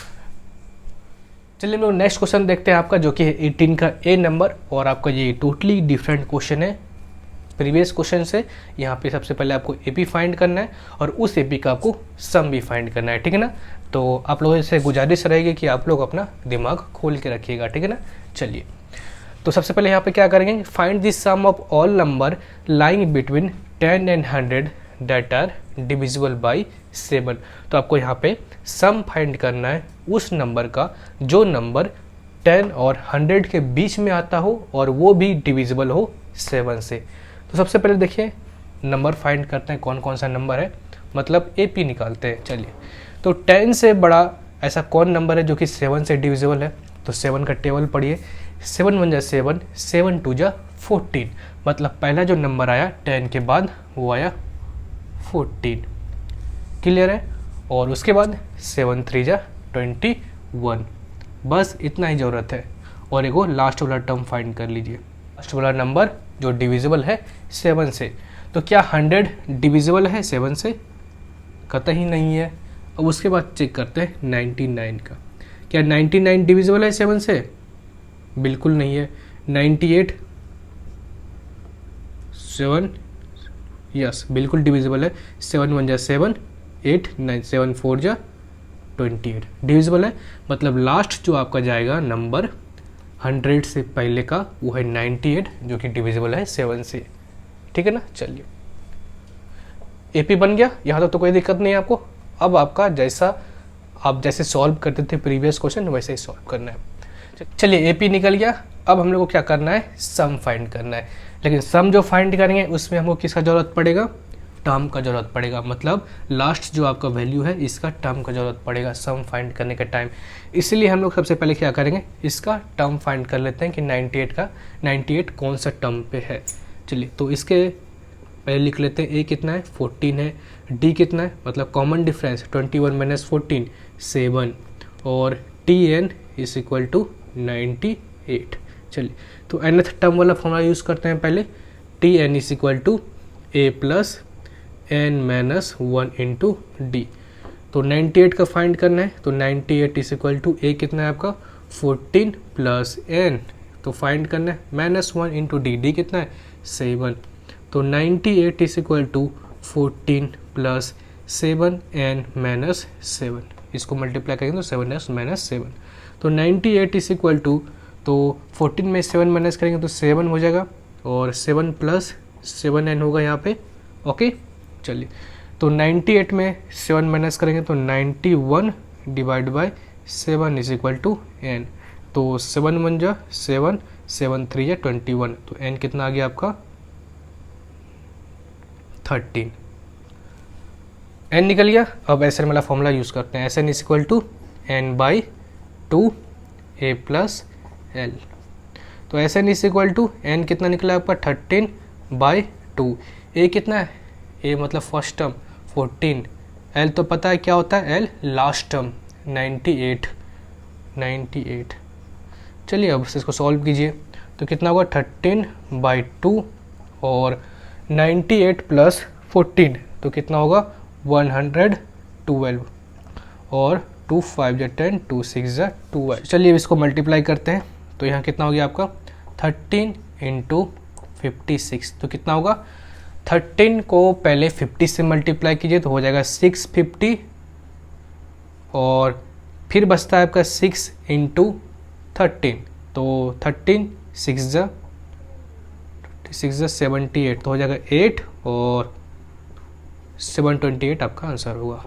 चलिए हम लोग नेक्स्ट क्वेश्चन देखते हैं आपका, जो कि है 18 का A नंबर, और आपका ये टोटली डिफरेंट क्वेश्चन है प्रीवियस क्वेश्चन से। यहाँ पे सबसे पहले आपको AP फाइंड करना है और उस AP का आपको सम भी फाइंड करना है, ठीक है ना। तो आप लोगों से गुजारिश रहेगी कि आप लोग अपना दिमाग खोल के रखिएगा, ठीक है ना। चलिए तो सबसे पहले यहाँ पे क्या करेंगे, find the sum of all number lying between 10 and 100 that are divisible by 7। तो आपको यहाँ पे सम फाइंड करना है उस नंबर का जो नंबर 10 और 100 के बीच में आता हो और वो भी डिविजिबल हो 7 से। तो सबसे पहले देखिए नंबर फाइंड करते हैं, कौन कौन सा नंबर है, मतलब AP निकालते हैं। चलिए तो 10 से बड़ा ऐसा कौन नंबर है जो कि 7 से डिविजिबल है। तो 7 का टेबल पढ़िए, 7 1 जा 7, 7 2 जा 14, मतलब पहला जो नंबर आया 10 के बाद वो आया 14, क्लियर है। और उसके बाद 7 3 जा 21, बस इतना ही ज़रूरत है। और एगो लास्ट वाला टर्म फाइंड कर लीजिए, लास्ट वाला नंबर जो डिविजिबल है 7 से। तो क्या 100 डिविजिबल है 7 से, कतई नहीं है। अब उसके बाद चेक करते हैं 99 का, क्या 99 डिविजिबल है 7 से, बिल्कुल नहीं है। 98 7, यस बिल्कुल डिविजिबल है, 7 1 जा 7, 8 9 7 4 जा 28 डिविजिबल है। मतलब लास्ट जो आपका जाएगा नंबर 100 से पहले का वो है 98, जो कि डिविजिबल है 7 से, ठीक है ना। चलिए AP बन गया, यहाँ तक तो कोई दिक्कत नहीं है आपको। अब आपका आप जैसे सॉल्व करते थे प्रीवियस क्वेश्चन वैसे ही सॉल्व करना है। चलिए AP निकल गया, अब हम लोग को क्या करना है, सम फाइंड करना है। लेकिन सम जो फाइंड करेंगे उसमें हमको किसका ज़रूरत पड़ेगा, टर्म का ज़रूरत पड़ेगा, मतलब लास्ट जो आपका वैल्यू है इसका टर्म का ज़रूरत पड़ेगा सम फाइंड करने के टाइम। इसलिए हम लोग सबसे पहले क्या करेंगे, इसका टर्म फाइंड कर लेते हैं कि 98 कौन सा टर्म पे है। चलिए तो इसके पहले लिख लेते हैं, A कितना है 14 है, D कितना है, मतलब कॉमन डिफरेंस 21 माइनस 14 7, और TN इज इक्वल टू 98। चलिए तो nth टर्म वाला फॉर्मूला यूज़ करते हैं पहले, TN is equal to A plus n minus 1 into D. तो 98 का फाइंड करना है, तो 98 इज इक्वल टू A कितना है आपका 14 प्लस n, तो फाइंड करना है -1 इंटू डी, डी कितना है 7। तो 98 is equal to 14 plus 7n minus 7, इसको मल्टीप्लाई करेंगे तो 7s माइनस 7। तो 98 इज इक्वल टू, तो 14 में 7 माइनस करेंगे तो 7 हो जाएगा, और 7 प्लस 7n होगा यहाँ पे, ओके। चलिए तो 98 में 7 माइनस करेंगे तो 91 divide by 7 is equal to n। तो 7 1 जा 7, 7 3 जा 21, तो n कितना आ गया आपका 13, n निकल गया। अब SN वाला फॉर्मूला यूज़ करते हैं, SN is equal to n/2 A plus L। तो SN is equal to n कितना निकला आपका 13 बाई 2। ए कितना है, ए मतलब फर्स्ट टर्म 14, एल तो पता है क्या होता है, एल लास्ट टर्म 98। चलिए अब इसको सॉल्व कीजिए, तो कितना होगा 13/2 और 98 + 14 तो कितना होगा 112 और 2 5 × 10 2 6 × 12। चलिए अब इसको मल्टीप्लाई करते हैं, तो यहाँ कितना हो गया आपका 13 × 56, तो कितना होगा 13 को पहले 50 से मल्टीप्लाई कीजिए तो हो जाएगा 650 और फिर बचता है आपका 6 × 13, तो 13 6 × 78 तो हो जाएगा 8 और 728 आपका आंसर होगा।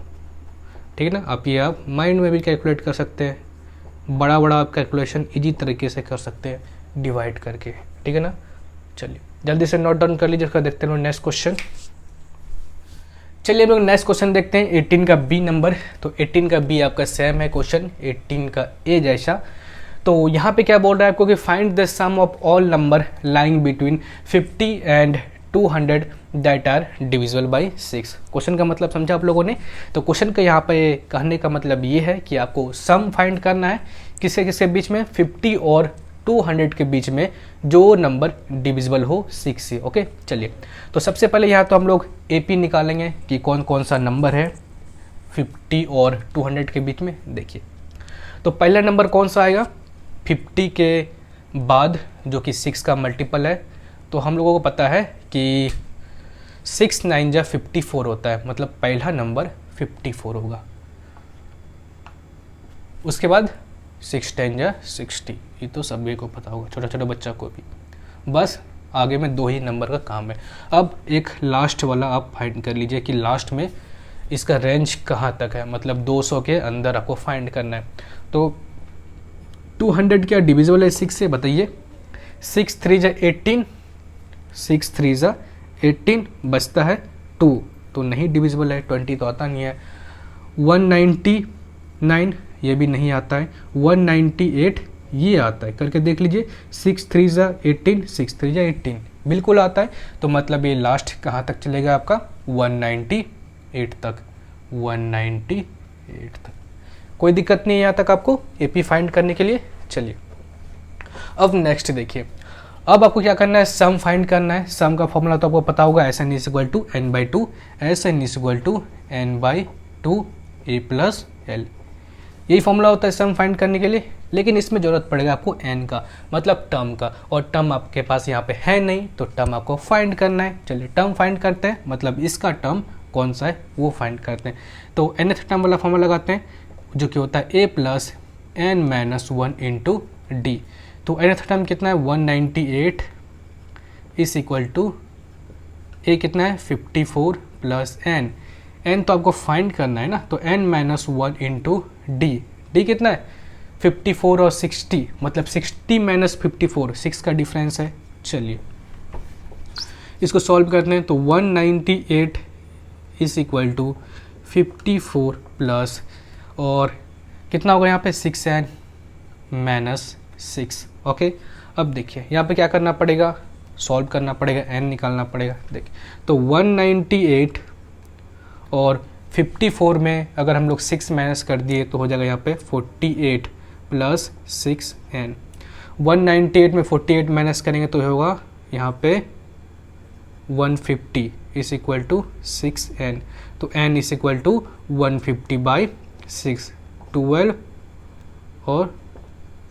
ठीक है ना, आप ये आप माइंड में भी कैलकुलेट कर सकते हैं, बड़ा आप कैलकुलेशन इजी तरीके से कर सकते हैं डिवाइड करके। ठीक है ना, चलिए जल्दी से नोट डाउन कर लीजिए, उसका देखते हैं नेक्स्ट क्वेश्चन। चलिए हम लोग नेक्स्ट क्वेश्चन देखते हैं 18 का बी नंबर। तो 18 का बी आपका सेम है क्वेश्चन 18 का ए जैसा। तो यहाँ पे क्या बोल रहा है आपको कि find the sum of all number lying between 50 and 200 that are divisible by 6। Question का मतलब समझा आप लोगों ने। तो क्वेश्चन का यहाँ पे कहने का मतलब ये है कि आपको सम फाइंड करना है किसके किसके बीच में, 50 और 200 के बीच में जो नंबर डिविजिबल हो 6 से। ओके चलिए, तो सबसे पहले यहाँ तो हम लोग एपी निकालेंगे कि कौन कौन सा नंबर है 50 और 200 के बीच में। देखिए तो पहला नंबर कौन सा आएगा 50 के बाद जो कि 6 का मल्टीपल है। तो हम लोगों को पता है कि 6 9 × 54 होता है, मतलब पहला नंबर 54 होगा। उसके बाद 6 10 × 60, ये तो सभी को पता होगा, छोटा छोटा बच्चा को भी। बस आगे में 2 ही नंबर का काम है। अब एक लास्ट वाला आप फाइंड कर लीजिए कि लास्ट में इसका रेंज कहाँ तक है, मतलब 200 के अंदर आपको फाइंड करना है। तो 200 क्या डिविजिबल है 6 से, बताइए। 6 3 × 18, 6 3 × 18 बचता है 2, तो नहीं डिविजिबल है, 20 तो आता नहीं है। 199 ये भी नहीं आता है, 198 ये आता है, करके देख लीजिए। 6 3 × 18, 6 3 × 18 बिल्कुल आता है। तो मतलब ये लास्ट कहाँ तक चलेगा आपका 198 तक, 198 तक। कोई दिक्कत नहीं है यहाँ तक आपको एपी फाइंड करने के लिए। चलिए अब नेक्स्ट देखिए, अब आपको क्या करना है, सम फाइंड करना है। सम का फॉर्मूला तो आपको पता होगा, SN = n/2, SN = n/2 a + l। यही फॉर्मूला होता है सम फाइंड करने के लिए, लेकिन इसमें ज़रूरत पड़ेगा आपको n का, मतलब टर्म का, और टर्म आपके पास यहाँ पे है नहीं, तो टर्म आपको फाइंड करना है। चलिए टर्म फाइंड करते हैं, मतलब इसका टर्म कौन सा है वो फाइंड करते हैं। तो nth टर्म वाला फॉर्मूला लगाते हैं जो कि होता है a + n - 1 × d। तो nth टर्म कितना है 198 = a कितना है 54 + n। n तो आपको फाइंड करना है ना, तो n - 1 × d। d कितना है 54 और 60, मतलब 60 - 54, 6 का डिफरेंस है। चलिए इसको सॉल्व करते हैं, तो 198 = 54 प्लस और कितना होगा यहाँ पे 6n - 6। ओके अब देखिए यहाँ पे क्या करना पड़ेगा, सॉल्व करना पड़ेगा, n निकालना पड़ेगा। देखिए तो 198 और 54 में अगर हम लोग 6 माइनस कर दिए तो हो जाएगा यहाँ पे 48 + 6n। 198 में 48 माइनस करेंगे तो होगा यहाँ पे 150 = 6n। तो n = 150/6, 12 और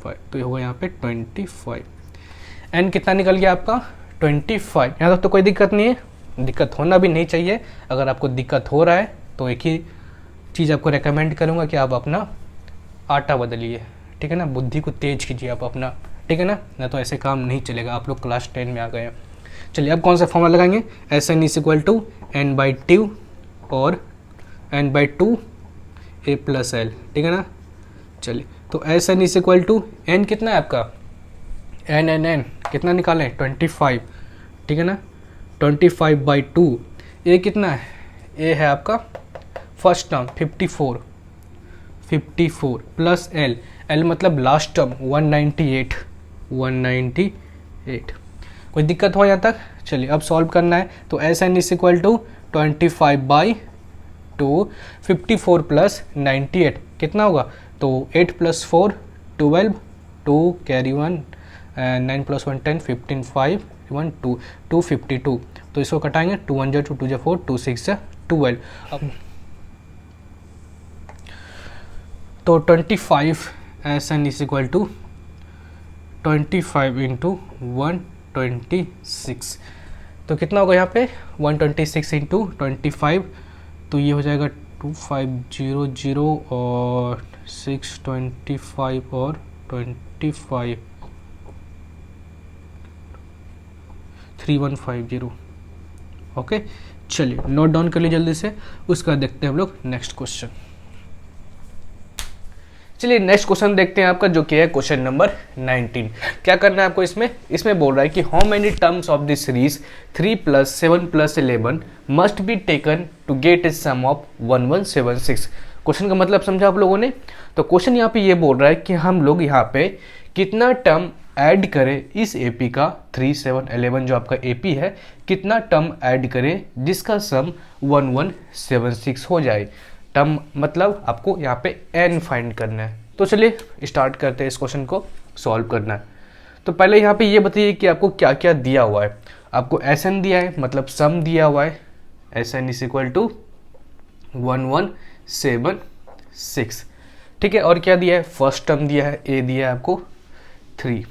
5, तो ये होगा यहाँ पे 25। n कितना निकल गया आपका 25। यहाँ तक तो कोई दिक्कत नहीं है, दिक्कत होना भी नहीं चाहिए। अगर आपको दिक्कत हो रहा है तो एक ही चीज़ आपको रेकमेंड करूँगा कि आप अपना आटा बदलिए, ठीक है ना, बुद्धि को तेज कीजिए आप अपना, ठीक है ना तो ऐसे काम नहीं चलेगा। आप लोग क्लास 10 में आ गए हैं। चलिए अब कौन सा फॉर्मूला लगाएंगे, SN = n/2 और n/2 a + l, ठीक है ना। चलिए तो SN = n कितना है आपका n कितना निकालें 25, ठीक है ना, 25/2। a कितना है, a है आपका फर्स्ट टर्म 54 प्लस l मतलब लास्ट टर्म 198। कोई दिक्कत हो यहाँ तक? चलिए अब सॉल्व करना है। तो S N is equal to 25/2, 54 plus 98 कितना होगा? तो 8 + 4 12, 2 कैरी 1 एंड 9 + 1 10, 15 5 1 2 252। तो इसको कटाएंगे, 2 1 2 2 4 2 6 12। तो 25 s N is equal to 25 into 126। तो कितना होगा यहाँ पे? 126 इंटू 25, तो ये हो जाएगा 2500 और 625 और 25 3150। ओके, चलिए नोट डाउन कर लीजिए जल्दी से। उसका देखते हैं हम लोग नेक्स्ट क्वेश्चन। चलिए नेक्स्ट क्वेश्चन देखते हैं आपका, जो कि है क्वेश्चन नंबर 19। क्या करना है आपको इसमें बोल रहा है कि how many terms of this series 3 + 7 + 11 must be taken to get a sum of 1176। Question का मतलब समझा आप लोगों ने? तो क्वेश्चन यहाँ पे ये बोल रहा है कि हम लोग यहाँ पे कितना टर्म ऐड करें इस एपी का 3 7 11 जो आपका एपी है, कितना टर्म ऐड करें जिसका सम 1176 हो जाए। टर्म मतलब आपको यहाँ पे n फाइंड करना है। तो चलिए स्टार्ट करते हैं इस क्वेश्चन को सॉल्व करना है। तो पहले यहाँ पे ये बताइए कि आपको क्या क्या दिया हुआ है। आपको Sn दिया है, मतलब सम दिया हुआ है, Sn इज इक्वल टू 1176, ठीक है। और क्या दिया है? फर्स्ट टर्म दिया है, a दिया है आपको 3।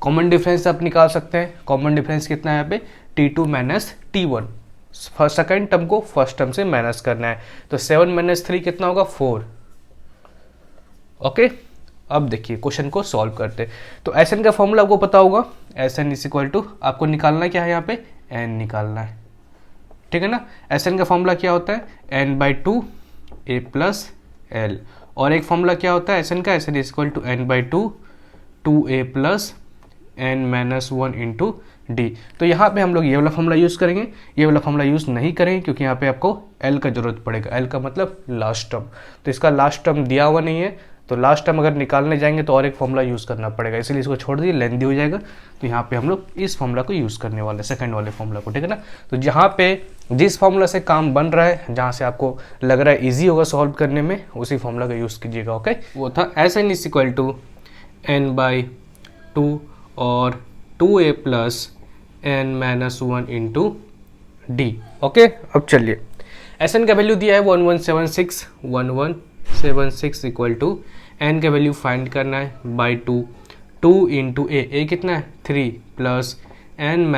कॉमन डिफरेंस आप निकाल सकते हैं। कॉमन डिफरेंस कितना है यहाँ पे? T2 minus T1। Second term को फर्स्ट टर्म से माइनस करना है। तो 7 - 3 कितना होगा? 4। ओके, अब देखिए क्वेश्चन को सॉल्व करते हैं। तो Sn का फॉर्मूला आपको पता होगा। Sn इज इक्वल टू आपको निकालना क्या है यहाँ पे? n निकालना है, ठीक है ना। Sn का फॉर्मूला क्या होता है? n/2 a + l। और एक फॉर्मूला क्या होता है Sn का? Sn is equal to n/2 2a + n - 1 into D. तो यहाँ पे हम लोग ये वाला फॉर्मूला यूज़ करेंगे, ये वाला फॉर्मूला यूज़ नहीं करेंगे क्योंकि यहाँ पे आपको एल का जरूरत पड़ेगा। एल का मतलब लास्ट टर्म। तो इसका लास्ट टर्म दिया हुआ नहीं है, तो लास्ट टर्म अगर निकालने जाएंगे तो और एक फॉर्मूला यूज़ करना पड़ेगा, इसलिए इसको छोड़ दिए, लेंथी हो जाएगा। तो यहाँ पे हम लोग इस फॉर्मूला को यूज़ करने वाले, सेकंड वाले फॉर्मूला को, ठीक है ना। तो जहाँ पे जिस फॉर्मूला से काम बन रहा है, जहाँ से आपको लग रहा है ईजी होगा सॉल्व करने में, उसी फॉर्मूला का यूज़ कीजिएगा। ओके, वो था Sn is equal to n/2 और 2a + n - 1 into D. Okay, अब चलिए Sn का वैल्यू दिया है 1176 इक्वल टू n का वैल्यू फाइंड करना है बाई 2 इंटू a कितना है? 3 + n -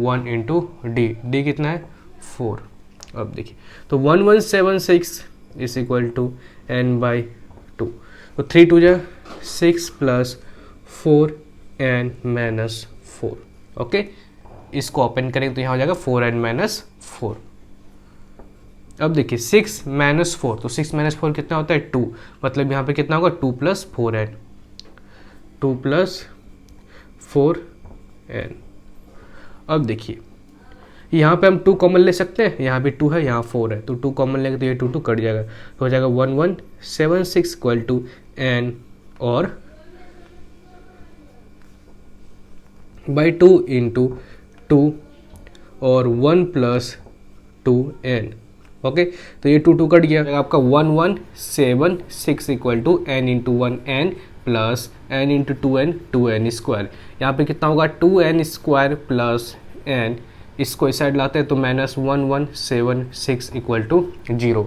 1 इंटू डी कितना है? 4। अब देखिए, तो 1176 इज इक्वल टू n/2। तो 3 2 जा 6 + 4n - 4। ओके, इसको ओपन करेंगे तो यहाँ हो जाएगा 4n - 4। अब देखिए 6 - 4, तो 6 - 4 कितना होता है? 2। मतलब यहाँ पे कितना होगा? 2 + 4n, 2 + 4n। अब देखिए यहाँ पे हम 2 कॉमन ले सकते हैं, यहाँ पे 2 है, यहाँ 4 है, तो 2 कॉमन लेंगे तो ये 2 कट जाएगा, तो हो जाएगा 1176 इक्वल टू n और बाई 2 इंटू 2 और 1 + 2n। ओके, तो ये 2 कट गया, आपका 1176 equal to n into 1n plus n into 2n 2n square. यहाँ पे कितना होगा? 2n स्क्वायर प्लस n, इसको इस साइड लाते हैं तो -1176 इक्वल टू 0।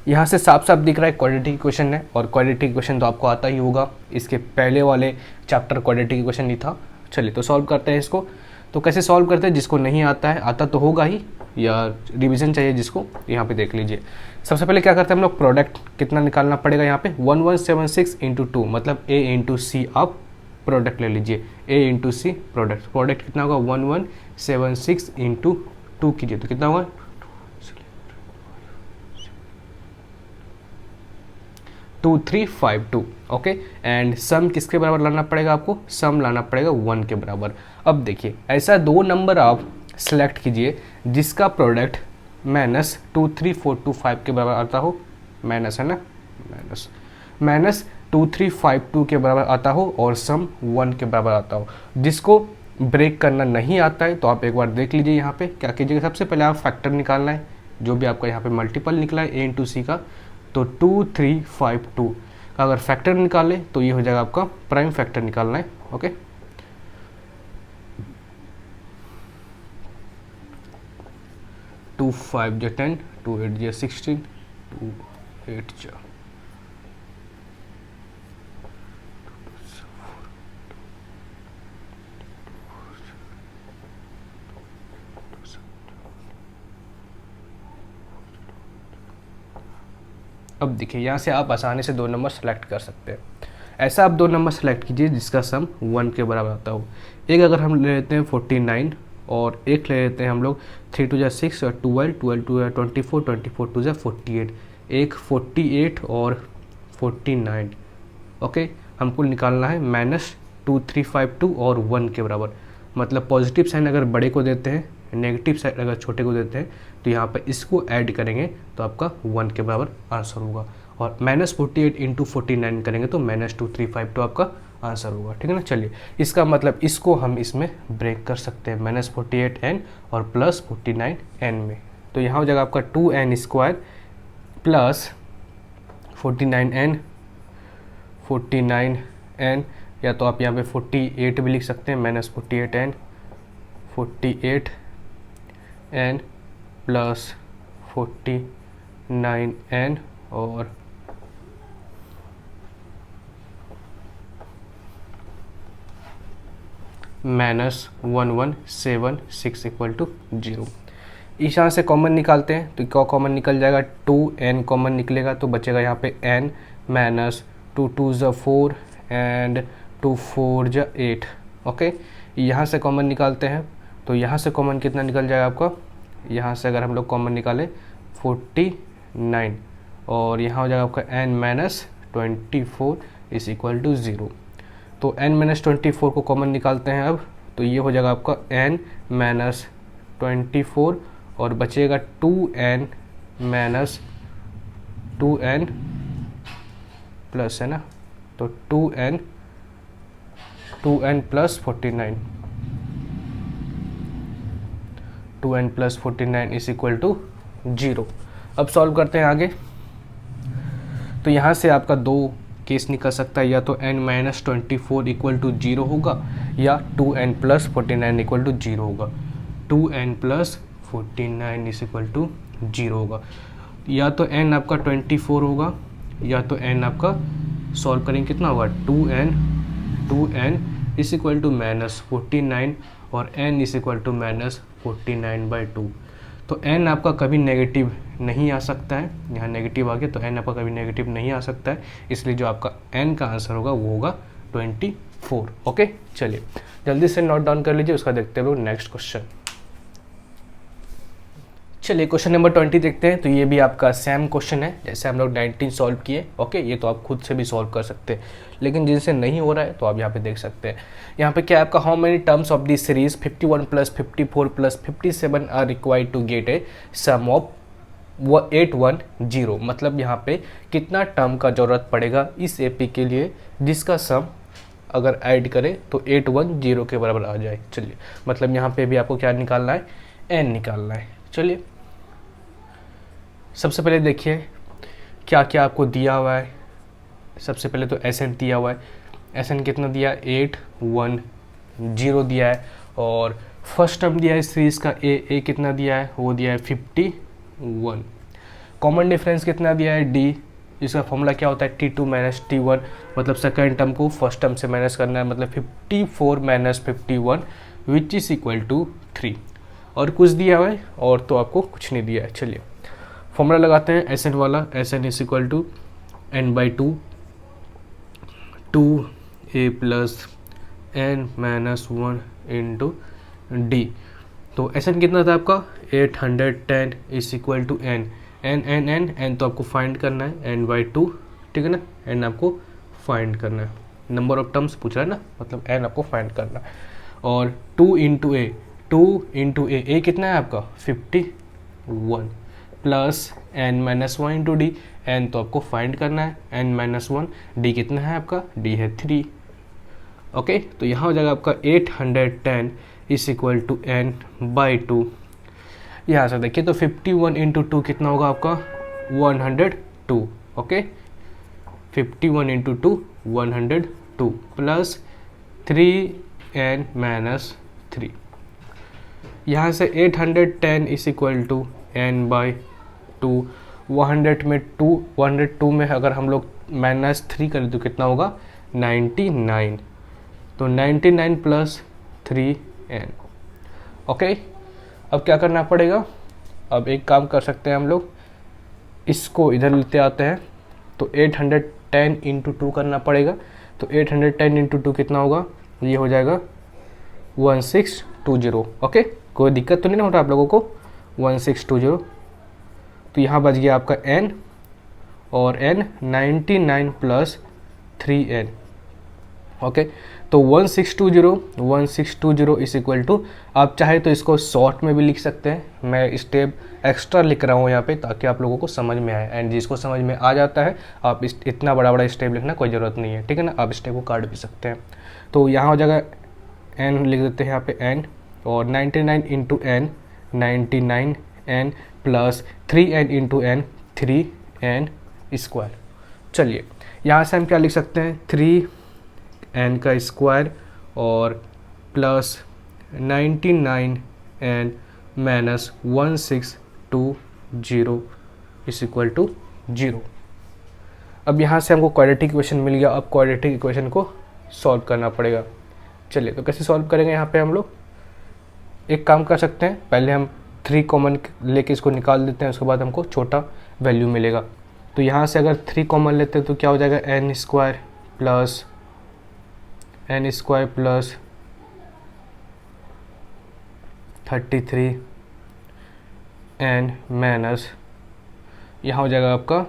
यहाँ से साफ साफ दिख रहा है क्वाड्रेटिक क्वेश्चन है, और क्वाड्रेटिक क्वेश्चन तो आपको आता ही होगा, इसके पहले वाले चैप्टर क्वाड्रेटिक क्वेश्चन नहीं था। चलिए तो सॉल्व करते हैं इसको। तो कैसे सॉल्व करते हैं? जिसको नहीं आता है, आता तो होगा ही, या रिवीजन चाहिए जिसको, यहाँ पे देख लीजिए। सबसे पहले क्या करते हैं हम लोग? प्रोडक्ट कितना निकालना पड़ेगा यहाँ पे? 1176 इंटू 2, मतलब a इंटू सी। आप प्रोडक्ट ले लीजिए, a into c product. Product कितना होगा? 1176 इंटू 2 कीजिए तो कितना होगा? 2352। ओके, एंड सम किसके बराबर लाना पड़ेगा आपको? सम लाना पड़ेगा 1 के बराबर। अब देखिए ऐसा 2 नंबर आप सेलेक्ट कीजिए जिसका प्रोडक्ट -23425 के बराबर आता हो, माइनस है ना, -2352 के बराबर आता हो और सम 1 के बराबर आता हो। जिसको ब्रेक करना नहीं आता है तो आप एक बार देख लीजिए यहाँ पे क्या कीजिएगा। सबसे पहले आप फैक्टर निकालना है, जो भी आपका यहाँ पे मल्टीपल निकला है ए इंटू सी का, तो 2352 का अगर फैक्टर निकाले तो ये हो जाएगा आपका प्राइम फैक्टर निकालना है। ओके, 2 5 जा 10, 2 8 जा 16, 2 8 जा अब देखिए यहाँ से आप आसानी से 2 नंबर सेलेक्ट कर सकते हैं। ऐसा आप 2 नंबर सेलेक्ट कीजिए जिसका सम 1 के बराबर आता हो। एक अगर हम ले लेते हैं 49 और एक ले लेते हैं हम लोग 3 2 जा 6 और 12 12 2 जा 24 24 2 जा 48, एक 48 और 49। ओके, हमको निकालना है -2352 और 1 के बराबर। मतलब पॉजिटिव साइन अगर बड़े को देते हैं, नेगेटिव साइन अगर छोटे को देते हैं, तो यहाँ पर इसको ऐड करेंगे तो आपका 1 के बराबर आंसर होगा। और -48 इंटू 49 करेंगे तो -2352 आपका आंसर होगा। ठीक है ना। चलिए, इसका मतलब इसको हम इसमें ब्रेक कर सकते हैं -48n और +49n में। तो यहाँ हो जाएगा आपका 2n² प्लस 49n, या तो आप यहाँ पे 48 भी लिख सकते हैं, -48n 48n प्लस 49n और -1176 इक्वल टू 0। इस यहाँ से कॉमन निकालते हैं तो क्या कॉमन निकल जाएगा, 2n कॉमन निकलेगा तो बचेगा यहाँ पे n -2 2 ज़ा 4 एंड 2 4 ज़ा 8। ओके, यहाँ से कॉमन निकालते हैं तो यहाँ से कॉमन कितना निकल जाएगा आपका, यहाँ से अगर हम लोग कॉमन निकालें 49 और यहाँ हो जाएगा आपका n -24 इज इक्वल टू 0। तो n -24 को कॉमन निकालते हैं अब, तो ये हो जाएगा आपका n -24 और बचेगा 2n प्लस, है ना, तो 2n plus 49, 2n plus 49 is equal to 0। अब सॉल्व करते हैं आगे। तो यहाँ से आपका 2 केस निकल सकता है, या तो n -24 इक्वल टू 0 होगा या 2n प्लस 49 इक्वल टू 0 होगा। 2n plus 49 is equal to 0 होगा, या तो n आपका 24 होगा या तो n आपका सॉल्व करेंगे कितना होगा 2n इज इक्वल टू -49 और n इज इक्वल टू -49/2। तो n आपका कभी नेगेटिव नहीं आ सकता है, यहाँ नेगेटिव आ गया तो n आपका कभी नेगेटिव नहीं आ सकता है, इसलिए जो आपका n का आंसर होगा वो होगा 24। ओके, चलिए जल्दी से नोट डाउन कर लीजिए, उसका देखते हुए नेक्स्ट क्वेश्चन। चलिए क्वेश्चन नंबर 20 देखते हैं। तो ये भी आपका सेम क्वेश्चन है जैसे हम लोग 19 सॉल्व किए। ओके, ये तो आप खुद से भी सॉल्व कर सकते हैं, लेकिन जिनसे नहीं हो रहा है तो आप यहाँ पे देख सकते हैं। यहाँ पे क्या है आपका, how many terms of this series 51 plus 54 plus 57 are required to get a sum of 810। मतलब यहाँ पे कितना टर्म का जरूरत पड़ेगा इस एपी के लिए जिसका सम अगर ऐड करें तो 810 के बराबर आ जाए। चलिए, मतलब यहाँ पे भी आपको क्या निकालना है, n निकालना है। चलिए सबसे पहले देखिए क्या क्या आपको दिया हुआ है। सबसे पहले तो एस एन दिया हुआ है, एस एन कितना दिया है 810 दिया है, और फर्स्ट टर्म दिया है सीरीज का ए कितना दिया है, वो दिया है 51। कॉमन डिफरेंस कितना दिया है डी, इसका फॉर्मूला क्या होता है T2 माइनस T1, मतलब सेकेंड टर्म को फर्स्ट टर्म से माइनस करना है, मतलब 54 minus 51 which is equal to 3। और कुछ दिया हुआ है और तो आपको कुछ नहीं दिया है। चलिए फॉर्मूला लगाते हैं एस एन वाला, S N is equal to n/2 2a plus n minus 1 into D. तो एस एन कितना था आपका 810 इज इक्वल टू n तो आपको फाइंड करना है n/2, ठीक है ना, n आपको फाइंड करना है, नंबर ऑफ टर्म्स पूछ रहा है ना, मतलब n आपको फाइंड करना है। और 2 इंटू ए कितना है आपका 51 plus n minus 1 into D, n तो आपको फाइंड करना है n माइनस 1, डी कितना है आपका, डी है 3। ओके, तो यहाँ हो जाएगा आपका 810 इज इक्वल टू n/2। यहाँ से देखिए तो 51 इंटू 2 कितना होगा आपका 102। Okay, 51 into 2 102 plus 3n minus 3। यहाँ से 810 इज इक्वल टू n/2। 102 में अगर हम लोग -3 करें तो कितना होगा 99। तो 99 प्लस 3n। ओके, अब क्या करना पड़ेगा, अब एक काम कर सकते हैं हम लोग, इसको इधर लेते आते हैं। तो 810 इंटू 2 करना पड़ेगा। तो 810 इंटू 2 कितना होगा, ये हो जाएगा 1620। ओके, कोई दिक्कत तो नहीं ना हो रहा आप लोगों को, 1620। तो यहाँ बच गया आपका n और n 99 प्लस 3n। ओके, तो 1620 इज इक्वल टू, आप चाहे तो इसको शॉर्ट में भी लिख सकते हैं। मैं स्टेप एक्स्ट्रा लिख रहा हूँ यहाँ पे ताकि आप लोगों को समझ में आए, एंड जिसको समझ में आ जाता है आप इतना बड़ा बड़ा स्टेप लिखना कोई ज़रूरत नहीं है, ठीक है ना। आप स्टेप को काट भी सकते हैं। तो यहाँ हो जाएगा n लिख देते हैं यहाँ पे n, और 99 into n 99n plus 3n into n 3n square. चलिए यहाँ से हम क्या लिख सकते हैं, 3n का स्क्वायर और plus 99n minus 1620 is equal to 0। अब यहाँ से हमको क्वाड्रेटिक इक्वेशन मिल गया। अब क्वाड्रेटिक इक्वेशन को सॉल्व करना पड़ेगा। चलिए तो कैसे सॉल्व करेंगे, यहाँ पे हम लोग एक काम कर सकते हैं, पहले हम 3 कॉमन लेके इसको निकाल देते हैं, उसके बाद हमको छोटा वैल्यू मिलेगा। तो यहाँ से अगर 3 कॉमन लेते हैं तो क्या हो जाएगा, n square plus 33n minus, यहाँ हो जाएगा आपका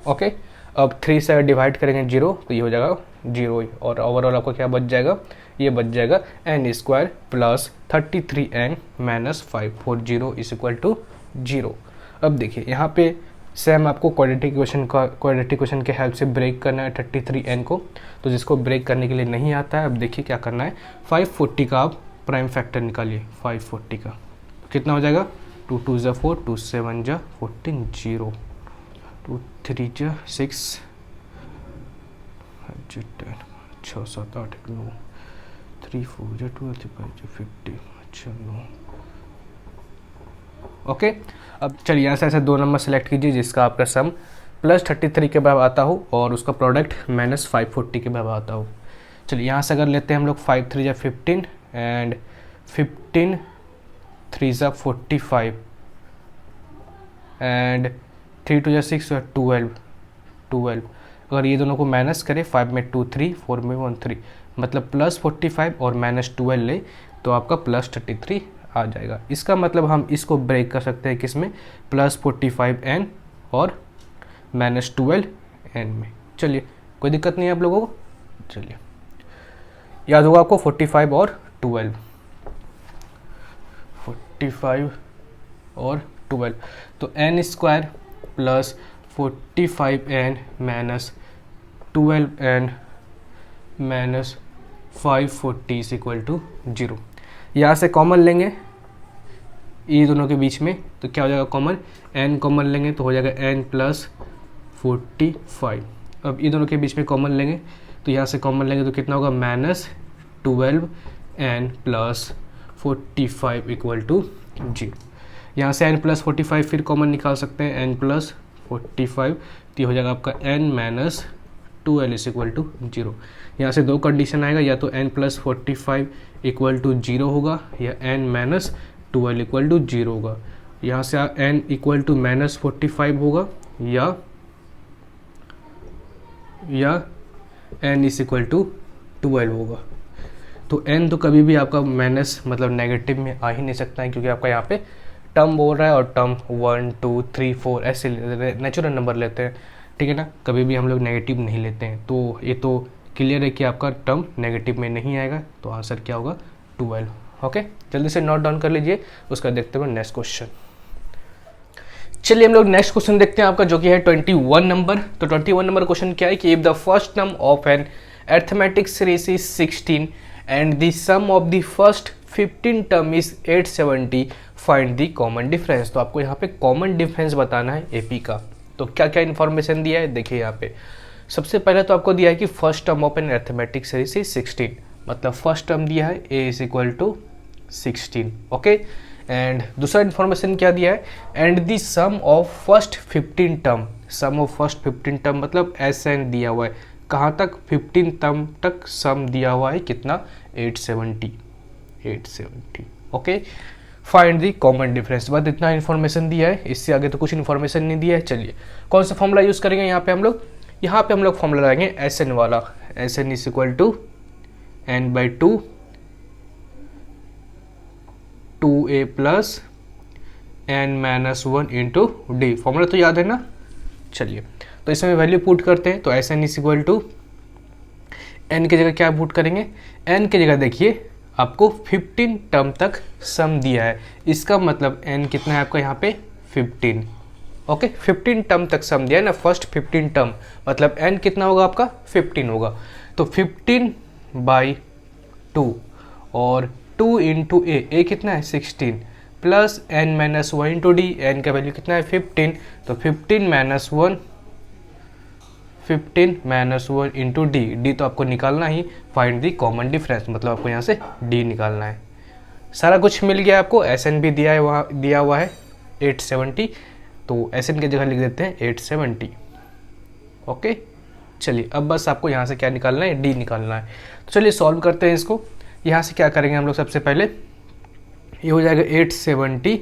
ओके। अब 3 से डिवाइड करेंगे 0 तो ये हो जाएगा 0 ही, और ओवरऑल आपको क्या बच जाएगा, ये बच जाएगा n square plus 33n minus 540 is equal to 0। अब देखिए यहाँ पे सेम आपको क्वाड्रेटिक इक्वेशन के हेल्प से ब्रेक करना है 33n को। तो जिसको ब्रेक करने के लिए नहीं आता है, अब देखिए क्या करना है, 540 का आप प्राइम फैक्टर निकालिए। 540 का कितना हो जाएगा, 2 2 ज़ा 4, 2 7 ज़ा 14, 0 2 3 ज़ा 6, 10 6 7 8 9, 3 4 ज़ा 12, 5 ज़ा 50, अच्छा 9। ओके, अब चलिए यहाँ से ऐसे 2 नंबर सेलेक्ट कीजिए जिसका आपका सम +33 के बराबर आता हो और उसका प्रोडक्ट -540 के बराबर आता हो। चलिए यहाँ से अगर लेते हैं हम लोग 5 3 ज़ा 15 एंड 15 3 ज़ा 45 एंड 3 2 ज़ा 6 12। अगर ये दोनों को माइनस करें, 5 में 2 3, 4 में 1 3, मतलब +45 और -12 ले तो आपका +33 आ जाएगा। इसका मतलब हम इसको ब्रेक कर सकते हैं किस में, +45n और -12n में। चलिए कोई दिक्कत नहीं है आप लोगों को। चलिए याद होगा आपको 45 और 12, 45 और 12। तो n square plus 45n minus 12n minus 540 is equal to 0। यहाँ से कॉमन लेंगे ये दोनों के बीच में, तो क्या हो जाएगा कॉमन, n कॉमन लेंगे तो हो जाएगा n प्लस 45। अब ये दोनों के बीच में कॉमन लेंगे तो यहाँ से कॉमन लेंगे तो कितना होगा, -12n प्लस 45 इक्वल टू 0। यहाँ से n प्लस 45 फिर कॉमन निकाल सकते हैं, n प्लस 45, तो ये हो जाएगा आपका n minus 12 is equal to 0। यहाँ से 2 कंडीशन आएगा, या तो n प्लस 45 इक्वल टू 0 होगा या n माइनस 12 इक्वल टू 0 होगा। यहाँ से n इक्वल टू -45 होगा या n इज इक्वल टू 12 होगा। तो n तो कभी भी आपका माइनस मतलब नेगेटिव में आ ही नहीं सकता है, क्योंकि आपका यहाँ पे टर्म बोल रहा है और टर्म 1 2 3 4 ऐसे नेचुरल नंबर लेते हैं, ठीक है ना। कभी भी हम लोग नेगेटिव नहीं लेते हैं। तो ये तो क्लियर है कि आपका टर्म नेगेटिव में नहीं आएगा, तो आंसर क्या होगा 12। ओके, जल्दी से नोट डाउन कर लीजिए, उसका देखते हुए नेक्स्ट क्वेश्चन। चलिए हम लोग नेक्स्ट क्वेश्चन देखते हैं आपका, जो कि है 21 नंबर। तो 21 नंबर क्वेश्चन क्या है कि if the first term of an arithmetic series is 16 and the sum of the first 15 term is 870, find the common difference. तो आपको यहाँ पे कॉमन डिफरेंस बताना है एपी का। तो क्या क्या इन्फॉर्मेशन दिया है देखिए यहाँ पे। सबसे पहले तो आपको दिया है कि first term of an arithmetic series is 16, मतलब फर्स्ट टर्म दिया है a is equal to 16, okay. And दूसरा इन्फॉर्मेशन क्या दिया है, and the sum of first 15 term, sum of first 15 term मतलब एस एन दिया हुआ है, कहाँ तक 15 टर्म तक सम दिया हुआ है, कितना 870, okay. Find the common difference, बस इतना इन्फॉर्मेशन दिया है, इससे आगे तो कुछ इन्फॉर्मेशन नहीं दिया है। चलिए कौन सा फॉर्मूला यूज़ करेंगे यहाँ पे हम लोग, यहाँ पे हम लोग फॉर्मूला लगाएंगे एस एन वाला, S N is equal to N by 2a plus N minus 1 into d. Formula तो याद है ना। चलिए तो इसमें वैल्यू पुट करते हैं, तो S N is equal to n की जगह क्या पुट करेंगे, एन की जगह देखिए आपको 15 टर्म तक सम दिया है, इसका मतलब एन कितना है आपका यहाँ पे 15, ओके। 15 टर्म तक सम दिया है ना, फर्स्ट 15 टर्म, मतलब एन कितना होगा आपका 15 होगा। तो 15 बाई 2 और 2 इंटू ए कितना है 16 plus N minus 1 into D, n का वैल्यू कितना है 15, तो 15 माइनस 1 इंटू डी, डी तो आपको निकालना ही, फाइंड दी कॉमन डिफरेंस, मतलब आपको यहाँ से डी निकालना है। सारा कुछ मिल गया आपको, एस एन भी दिया है, वहाँ दिया हुआ है 870, तो एस एन की जगह लिख देते हैं 870, ओके। चलिए अब बस आपको यहाँ से क्या निकालना है, डी निकालना है। तो चलिए सॉल्व करते हैं इसको। यहाँ से क्या करेंगे हम लोग, सबसे पहले ये हो जाएगा 870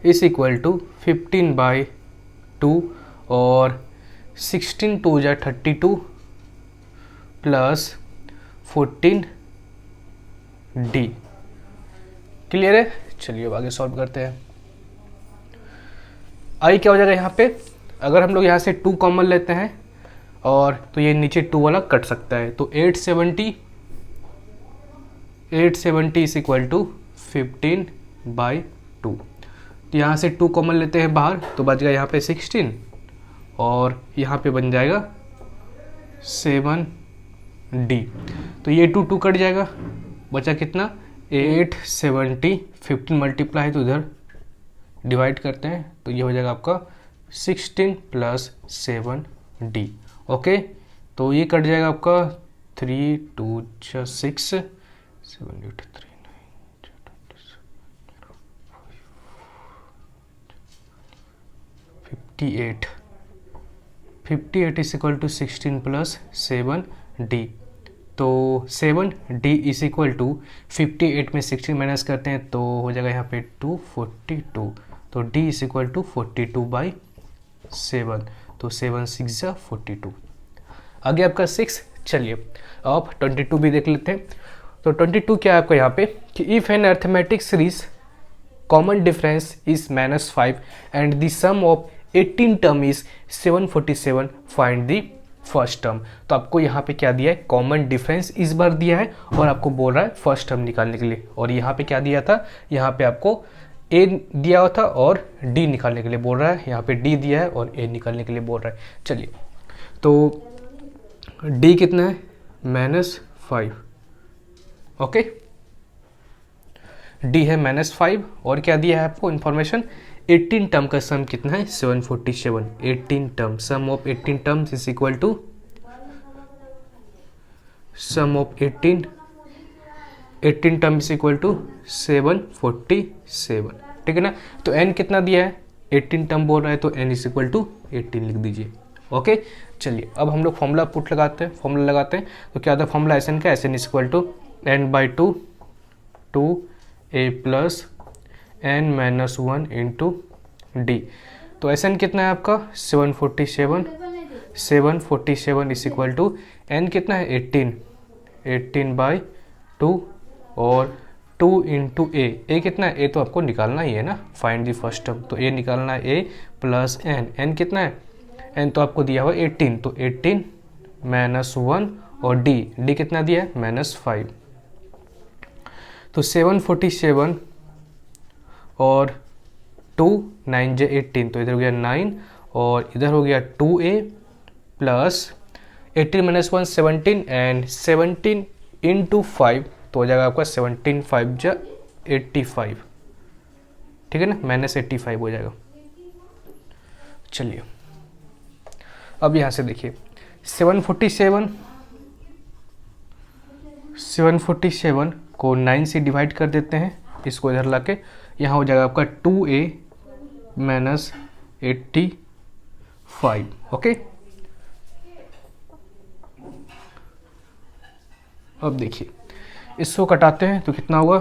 इज इक्वल टू 15 बाई 2 और 16 2 जा 32 प्लस 14 डी। क्लियर है। चलिए अब आगे सॉल्व करते हैं। आई क्या हो जाएगा यहाँ पे, अगर हम लोग यहाँ से 2 कॉमन लेते हैं और तो ये नीचे 2 वाला कट सकता है, तो 870 इज इक्वल टू 15 बाई 2। तो यहाँ से 2 कॉमन लेते हैं बाहर, तो बच गया यहाँ पे 16 और यहाँ पे बन जाएगा 7d। तो ये 2 2 कट जाएगा, बचा कितना 870, 15 मल्टीप्लाई तो इधर डिवाइड करते हैं, तो ये हो जाएगा आपका 16 प्लस 7d, ओके। तो ये कट जाएगा आपका 3 2 6 7 8 3 9 58 is equal to 16 plus 7d। तो 7d इज इक्वल टू 58 में 16 माइनस करते हैं तो हो जाएगा यहाँ पे 242, तो d is equal to 42 by 7, तो 7 6 जा 42, आगे आपका 6। चलिए अब 22 भी देख लेते हैं। तो 22 क्या है आपका यहाँ पे कि if an arithmetic series common difference is -5 and the sum of 18 term is 747, find the first term. तो आपको यहाँ पे क्या दिया है, कॉमन डिफरेंस इस बार दिया है और आपको बोल रहा है फर्स्ट टर्म निकालने के लिए। और यहाँ पे क्या दिया था, यहाँ पे आपको a दिया हुआ था और d निकालने के लिए बोल रहा है, यहाँ पे d दिया है और a निकालने के लिए बोल रहा है। चलिए तो d कितना है -5, ओके। d है -5 और क्या दिया है आपको इन्फॉर्मेशन, 18 टर्म का सम कितना है 747, 18 term, sum of 18 terms is equal to sum of 18 term is equal to 747, ठीक है ना। तो n कितना दिया है, 18 टर्म बोल रहा है, तो n इज इक्वल टू 18 लिख दीजिए, ओके। चलिए अब हम लोग फॉर्मूला पुट लगाते हैं, फॉर्मूला लगाते हैं। तो क्या था फॉर्मूला एस एन का, s N is equal to n by 2a plus n minus 1 into D. तो एस एन कितना है आपका 747 इज इक्वल टू n कितना है 18 बाई 2 और 2 इंटू ए कितना है, a तो आपको निकालना ही है ना, फाइंड दी फर्स्ट टर्म, तो a निकालना है a प्लस n कितना है, n तो आपको दिया हुआ 18, तो 18 माइनस 1 और d कितना दिया है -5। तो 747 और 2 9 जे 18, तो इधर हो गया 9 और इधर हो गया 2a plus 18 minus 1 17 and 17 into 5, तो हो जाएगा आपका 17 5 जा 85, ठीक है ना, माइनस 85 हो जाएगा। चलिए अब यहाँ से देखिए 747 को 9 से डिवाइड कर देते हैं, इसको इधर लाके यहाँ हो जाएगा आपका 2a माइनस 85, ओके। अब देखिए इसको कटाते हैं तो कितना होगा,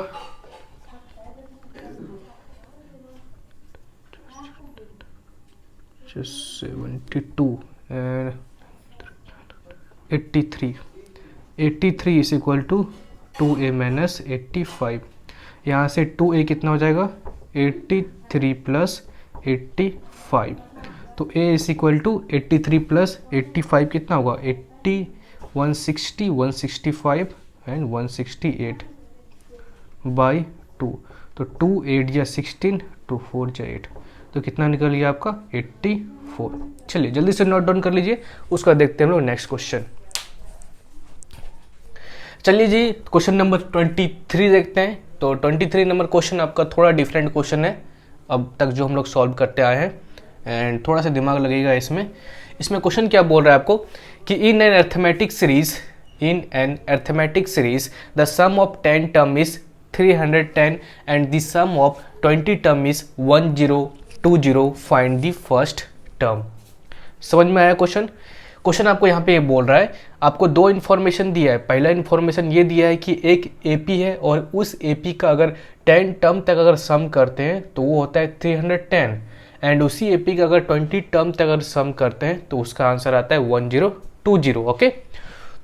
just 72 and 83 is equal to 2a minus 85। यहाँ से 2a कितना हो जाएगा 83 प्लस 85, तो a is equal to 83 plus 85 कितना होगा 80 160 165 एंड 168 बाई 2, तो 2 8 या 16 2 4 या 8, तो कितना निकल गया आपका 84। चलिए जल्दी से नोट डाउन कर लीजिए, उसका देखते हैं हम लोग नेक्स्ट क्वेश्चन। चलिए जी क्वेश्चन नंबर 23 देखते हैं। तो 23 नंबर क्वेश्चन आपका थोड़ा डिफरेंट क्वेश्चन है अब तक जो हम लोग सॉल्व करते आए हैं, एंड थोड़ा सा दिमाग लगेगा इसमें। क्वेश्चन क्या बोल रहा है आपको कि in an arithmetic series the sum of 10 term is 310 and the sum of 20 term is 1020, find the first term. समझ में आया क्वेश्चन आपको यहाँ पे ये बोल रहा है, आपको दो इन्फॉर्मेशन दिया है। पहला इन्फॉर्मेशन ये दिया है कि एक एपी है और उस एपी का अगर 10 टर्म तक अगर सम करते हैं तो वो होता है 310, एंड उसी एपी का अगर 20 टर्म तक अगर सम करते हैं तो उसका आंसर आता है 1020, ओके।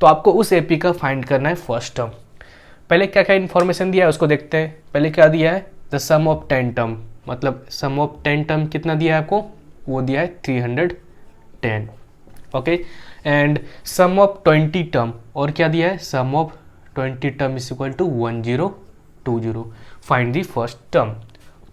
तो आपको उस एपी का फाइंड करना है फर्स्ट टर्म। पहले क्या क्या इन्फॉर्मेशन दिया है उसको देखते हैं। पहले क्या दिया है, द सम ऑफ 10 टर्म, मतलब सम ऑफ 10 टर्म कितना दिया है आपको, वो दिया है 310, okay. And sum of 20 term, और क्या दिया है, sum of 20 term is equal to 1020, find the first term.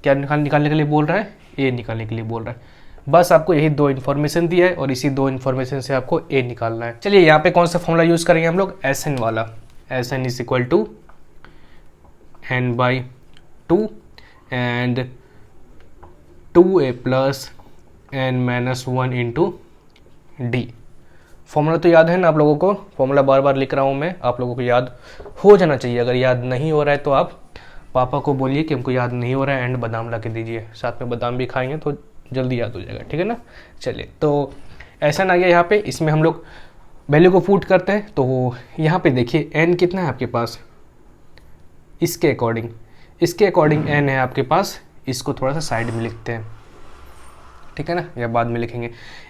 क्या निकालने के लिए बोल रहा है, ए निकालने के लिए बोल रहा है। बस आपको यही दो इन्फॉर्मेशन दिया है और इसी दो इन्फॉर्मेशन से आपको ए निकालना है। चलिए यहाँ पे कौन सा फॉर्मूला यूज करेंगे हम लोग, एस एन वाला। S N is equal to N by 2 and 2a plus N minus 1 into d. Formula तो याद है ना आप लोगों को, फॉर्मूला बार बार लिख रहा हूँ मैं, आप लोगों को याद हो जाना चाहिए। अगर याद नहीं हो रहा है तो आप पापा को बोलिए कि हमको याद नहीं हो रहा है एंड बादाम ला के दीजिए, साथ में बादाम भी खाएंगे तो जल्दी याद हो जाएगा, ठीक है ना। चलिए तो ऐसा ना गया यहाँ पे, इसमें हम लोग वैल्यू को पुट करते हैं। तो यहाँ पे देखिए एन कितना है आपके पास, इसके अकॉर्डिंग एन है आपके पास, इसको थोड़ा सा साइड में लिखते हैं, ठीक है ना, या बाद में लिखेंगे।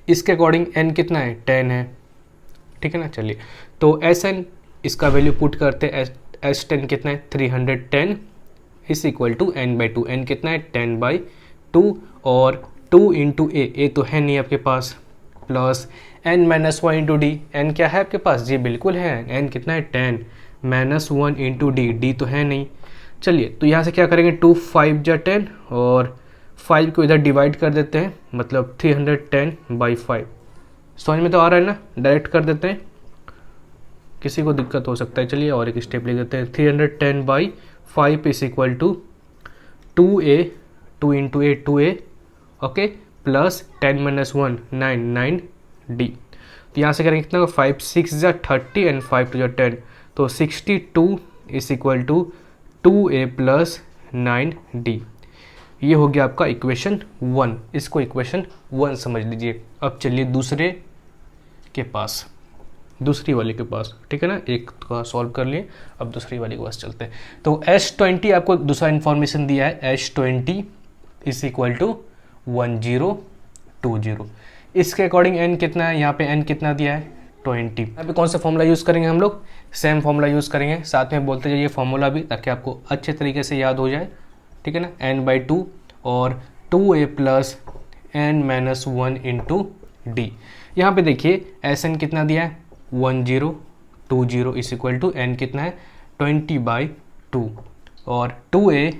इसके अकॉर्डिंग एन कितना है, 10 है, ठीक है ना। चलिए तो एस एन, इसका वैल्यू पुट करते हैं, एस 10 कितना है 310 is equal to N by 2, N कितना है 10 बाई 2 और 2 इंटू ए तो है नहीं आपके पास, plus N minus 1 into D, N क्या है आपके पास, जी बिल्कुल है, एन कितना है 10 माइनस 1 इंटू डी, डी तो है नहीं। चलिए तो यहाँ से क्या करेंगे, 2 5 जा 10 और 5 को इधर डिवाइड कर देते हैं, मतलब 310 बाई 5। समझ में तो आ रहा है ना, डायरेक्ट कर देते हैं, किसी को दिक्कत हो सकता है। चलिए और एक स्टेप लिख देते हैं, 310 by 5 is equal to 2a, 2 into a 2a, okay, plus 10 माइनस 1 9 डी। तो यहाँ से करेंगे कितना, 5 6 जा 30 एंड 5 2 जा 10, तो 62 is equal to 2a plus 9 d. ये हो गया आपका इक्वेशन 1, इसको इक्वेशन 1 समझ लीजिए। अब चलिए दूसरी वाले के पास, ठीक है ना, एक का सॉल्व कर लिए, अब दूसरी वाले के पास चलते हैं। तो S20 आपको दूसरा इन्फॉर्मेशन दिया है, S20 इज इक्वल टू 1020। इसके अकॉर्डिंग n कितना है, यहाँ पे n कितना दिया है 20। यहाँ पे कौन सा फॉर्मूला यूज़ करेंगे हम लोग, सेम फॉर्मूला यूज़ करेंगे, साथ में बोलते जाइए फॉर्मूला भी, ताकि आपको अच्छे तरीके से याद हो जाए, ठीक है ना। n बाई 2 और 2a plus n minus 1 into D. यहाँ पे देखिए एस एन कितना दिया है 1020 इज इक्वल टू एन कितना है 20 बाई 2, और 2a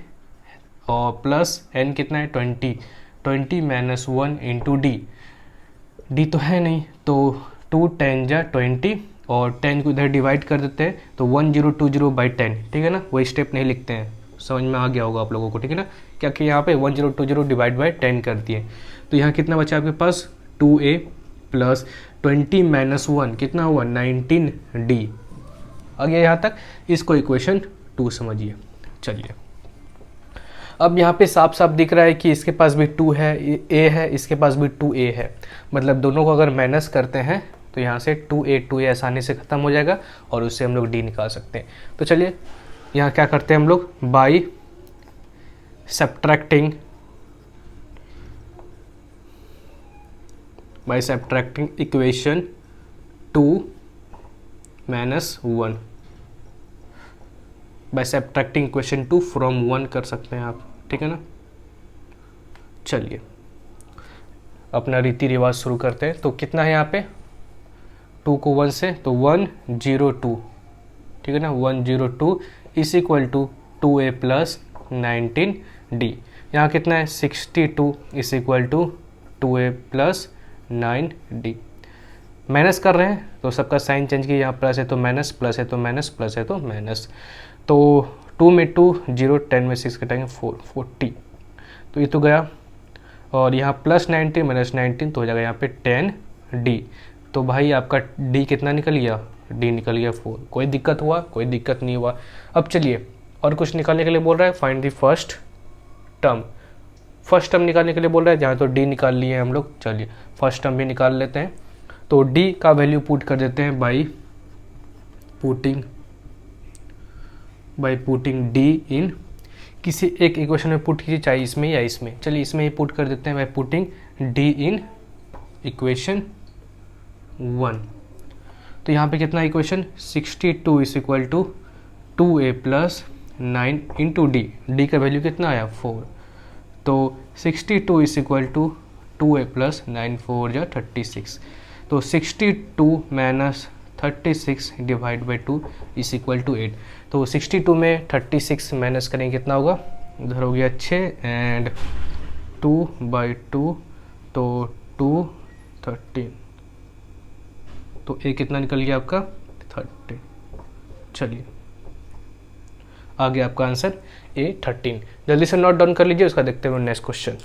और प्लस n कितना है 20 माइनस 1 इंटू डी तो है नहीं, तो 2 10 जा 20 और 10 को इधर डिवाइड कर देते हैं तो 1020 बाई 10, ठीक है ना, वही स्टेप नहीं लिखते हैं, समझ में आ गया होगा आप लोगों को, ठीक है ना, क्या कि यहाँ पे 1020 डिवाइड बाई 10 कर दिए। तो यहाँ कितना बचा आपके पास 2a प्लस 20 माइनस 1 कितना हुआ 19d। आ गया यहाँ तक, इसको इक्वेशन 2 समझिए। चलिए अब यहाँ पे साफ साफ दिख रहा है कि इसके पास भी 2 है, a है, इसके पास भी 2a है, मतलब दोनों को अगर माइनस करते हैं तो यहाँ से 2a आसानी से ख़त्म हो जाएगा और उससे हम लोग d निकाल सकते हैं। तो चलिए यहाँ क्या करते हैं हम लोग, by subtracting equation 2 minus 1, by subtracting equation 2 from 1 कर सकते हैं आप, ठीक है ना। चलिए अपना रीति रिवाज शुरू करते हैं। तो कितना है यहाँ पे 2 को 1 से, तो 102, ठीक है ना, 102 is equal to 2a plus 19d। यहाँ कितना है 62 is equal to 2a plus 9d। Minus कर रहे हैं तो सबका साइन चेंज किया, यहाँ प्लस है तो माइनस, प्लस है तो माइनस, प्लस है तो माइनस, तो 2 में 2 0, 10 में 6 कटेंगे 40, तो ये तो गया। और यहाँ प्लस 19 माइनस 19 तो हो जाएगा यहाँ पे 10d। तो भाई आपका d कितना निकल गया, d निकल गया 4। कोई दिक्कत हुआ, कोई दिक्कत नहीं हुआ। अब चलिए और कुछ निकालने के लिए बोल रहा है, फाइंड द फर्स्ट टर्म निकालने के लिए बोल रहा है, जहाँ तो d निकाल लिए हम लोग। चलिए फर्स्ट टर्म भी निकाल लेते हैं। तो d का वैल्यू पुट कर देते हैं बाई पुटिंग d इन किसी एक इक्वेशन में पुट कीजिए, चाहे इसमें या इसमें। चलिए इसमें ही पुट कर देते हैं by putting d in equation 1। तो यहाँ पे कितना equation 62 is equal to 2a plus 9 into d का वैल्यू कितना आया 4। तो 62 is equal to 2a plus 9 4 जा 36। तो 62 minus 36 divide by 2 is equal to 8। तो 62 में 36 माइनस करेंगे कितना होगा, इधर हो गया 6 एंड 2/2 तो 2 13, तो a कितना निकल गया आपका 30। चलिए आ गया आपका आंसर a 13। जल्दी से नोट डाउन कर लीजिए, उसका देखते हुए नेक्स्ट क्वेश्चन।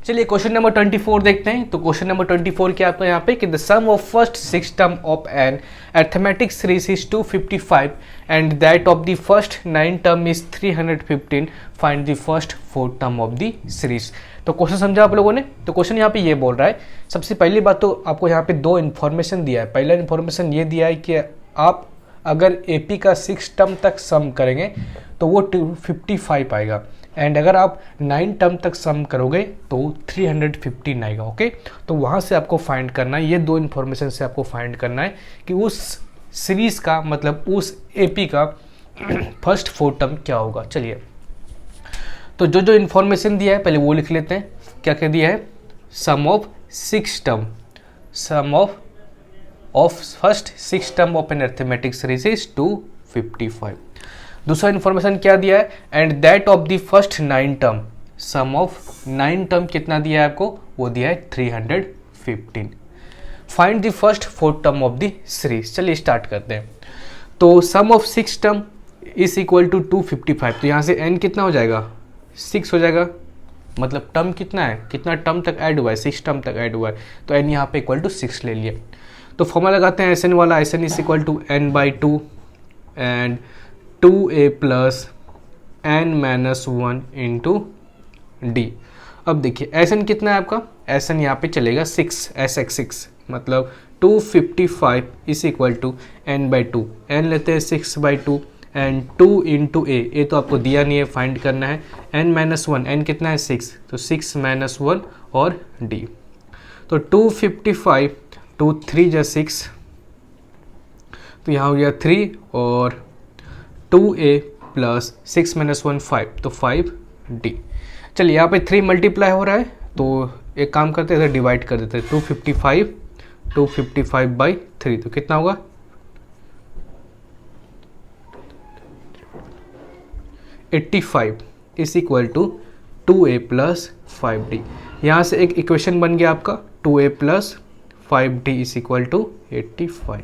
चलिए क्वेश्चन नंबर 24 देखते हैं। तो क्वेश्चन नंबर 24 क्या आपका यहाँ पे कि the sum of first 6 term of an arithmetic series is 255 and that of the first 9 term is 315, find the first 4 term of the series. तो क्वेश्चन समझा आप लोगों ने। तो क्वेश्चन यहाँ पे ये बोल रहा है, सबसे पहली बात तो आपको यहाँ पे 2 इन्फॉर्मेशन दिया है। पहला इन्फॉर्मेशन ये दिया है कि आप अगर एपी का 6 टर्म तक सम करेंगे तो वो 255 आएगा, एंड अगर आप 9 टर्म तक सम करोगे तो 315 आएगा। ओके, तो वहाँ से आपको फाइंड करना है, ये 2 इन्फॉर्मेशन से आपको फाइंड करना है कि उस सीरीज़ का मतलब उस एपी का फर्स्ट 4 टर्म क्या होगा। चलिए तो जो इन्फॉर्मेशन दिया है पहले वो लिख लेते हैं। क्या क्या दिया है, sum of 6 term, sum of first 6 term of an arithmetic series is 255। दूसरा इन्फॉर्मेशन क्या दिया है, and that of the first 9 term, sum of 9 term कितना दिया है आपको, वो दिया है 315। Find the first 4 term of the series. चलिए स्टार्ट करते हैं। तो sum of 6 term is equal to 255, तो यहाँ से n कितना हो जाएगा 6 हो जाएगा, मतलब टर्म कितना है, कितना टर्म तक ऐड हुआ है, 6 टर्म तक ऐड हुआ है, तो n यहाँ पे इक्वल टू 6 ले लिए। तो फॉर्मूला लगाते हैं Sn वाला, Sn is equal to n/2 and 2a plus n minus 1 into d. अब देखिए Sn कितना है आपका, Sn यहाँ पे चलेगा 6, Sx6, मतलब 255 is equal to n/2, n लेते हैं 6/2 एंड 2 इंटू ए तो आपको दिया नहीं है, फाइंड करना है, n माइनस 1, n कितना है 6, तो 6 माइनस 1 और d। तो 255 2 3 जा 6, तो यहाँ हो गया 3 और 2a प्लस 6 माइनस 1 5, तो 5d। चलिए यहाँ पे 3 मल्टीप्लाई हो रहा है, तो एक काम करते हैं इधर डिवाइड कर देते हैं, 255 बाई 3, तो कितना होगा 85 is equal to 2a plus 5d। यहाँ से एक इक्वेशन बन गया आपका 2a plus 5d is equal to 85।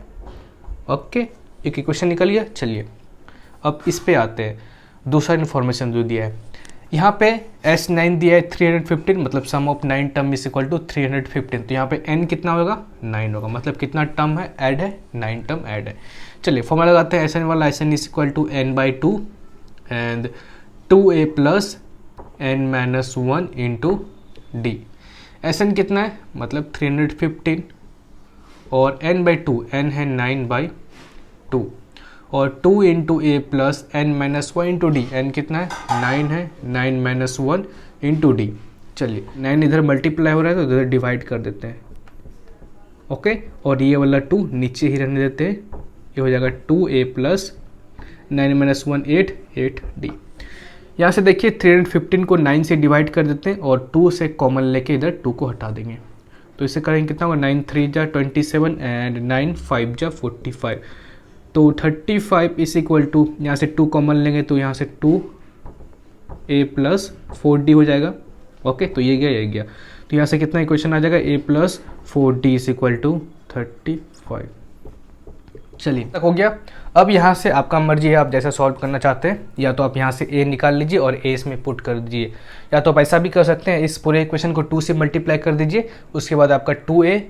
Okay, एक इक्वेशन निकल गया। चलिए अब इस पे आते हैं। दूसरा इन्फॉर्मेशन जो दिया है यहाँ पे S9 दिया है 315, मतलब sum of 9 term is equal to 315। तो यहाँ पे n कितना होगा, 9 होगा, मतलब कितना टर्म है, ऐड है, 9 टर्म ऐड है। चलिए फॉर्मूला लगाते हैं Sn वाला, Sn is equal to n/2 and 2a plus n-1 into d. Sn कितना है, मतलब 315 और n/2, n है 9/2 और 2 into A plus n-1 into D. N कितना है, 9 है, 9-1 इंटू डी। चलिए 9 इधर मल्टीप्लाई हो रहा है तो इधर डिवाइड कर देते हैं। ओके, और ये वाला 2 नीचे ही रहने देते हैं। ये हो जाएगा 2a प्लस 9-1 8d। यहाँ से देखिए 315 को 9 से डिवाइड कर देते हैं और 2 से कॉमन लेके इधर 2 को हटा देंगे। तो इसे करेंगे कितना होगा, 9-3 जा 27 एंड 9-5 जा 45। तो 35 इज इक्वल टू, यहाँ से 2 कॉमन लेंगे तो यहाँ से 2a प्लस 4d हो जाएगा। ओके, तो ये गया। तो यहाँ से कितना इक्वेशन आ जाएगा, a plus 4d is equal to 35। चलिए तक हो गया। अब यहाँ से आपका मर्जी है, आप जैसा सॉल्व करना चाहते हैं, या तो आप यहाँ से a निकाल लीजिए और a इसमें पुट कर दीजिए, या तो आप ऐसा भी कर सकते हैं, इस पूरे इक्वेशन को 2 से मल्टीप्लाई कर दीजिए, उसके बाद आपका 2a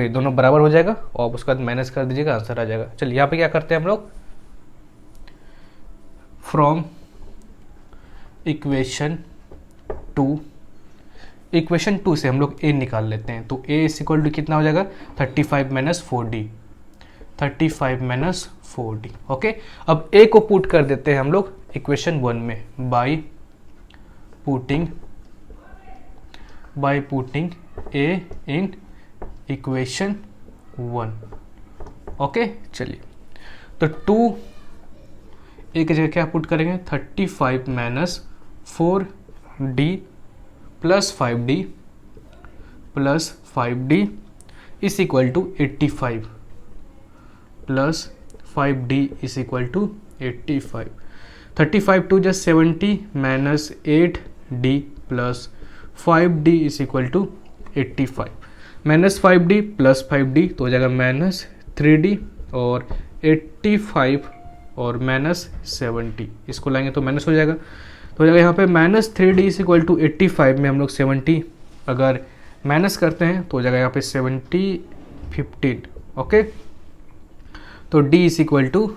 दोनों बराबर हो जाएगा और उसके बाद माइनस कर दीजिएगा, आंसर आ जाएगा। चलिए यहाँ पे क्या करते हैं हम लोग, फ्रॉम इक्वेशन 2 से हम लोग a निकाल लेते हैं। तो a इज इक्वल टू कितना हो जाएगा, 35 minus 4d, 35 minus 4d। Okay, अब a को पुट कर देते हैं हम लोग इक्वेशन 1 में by putting a in equation 1। Okay, चलिए तो 2a की जगह क्या पुट करेंगे, 35 minus 4d plus 5d is equal to 85 plus 5d is equal to 85। 35 to just 70 minus 8d plus 5d is equal to 85। Minus 5d plus 5d तो हो जाएगा minus 3d और 85 और माइनस 70, इसको लाएंगे तो माइनस हो जाएगा। तो हो जाएगा यहाँ पे minus 3d is equal to 85 में हम लोग 70 अगर माइनस करते हैं तो हो जाएगा यहाँ पे 70 15। ओके, तो d is equal to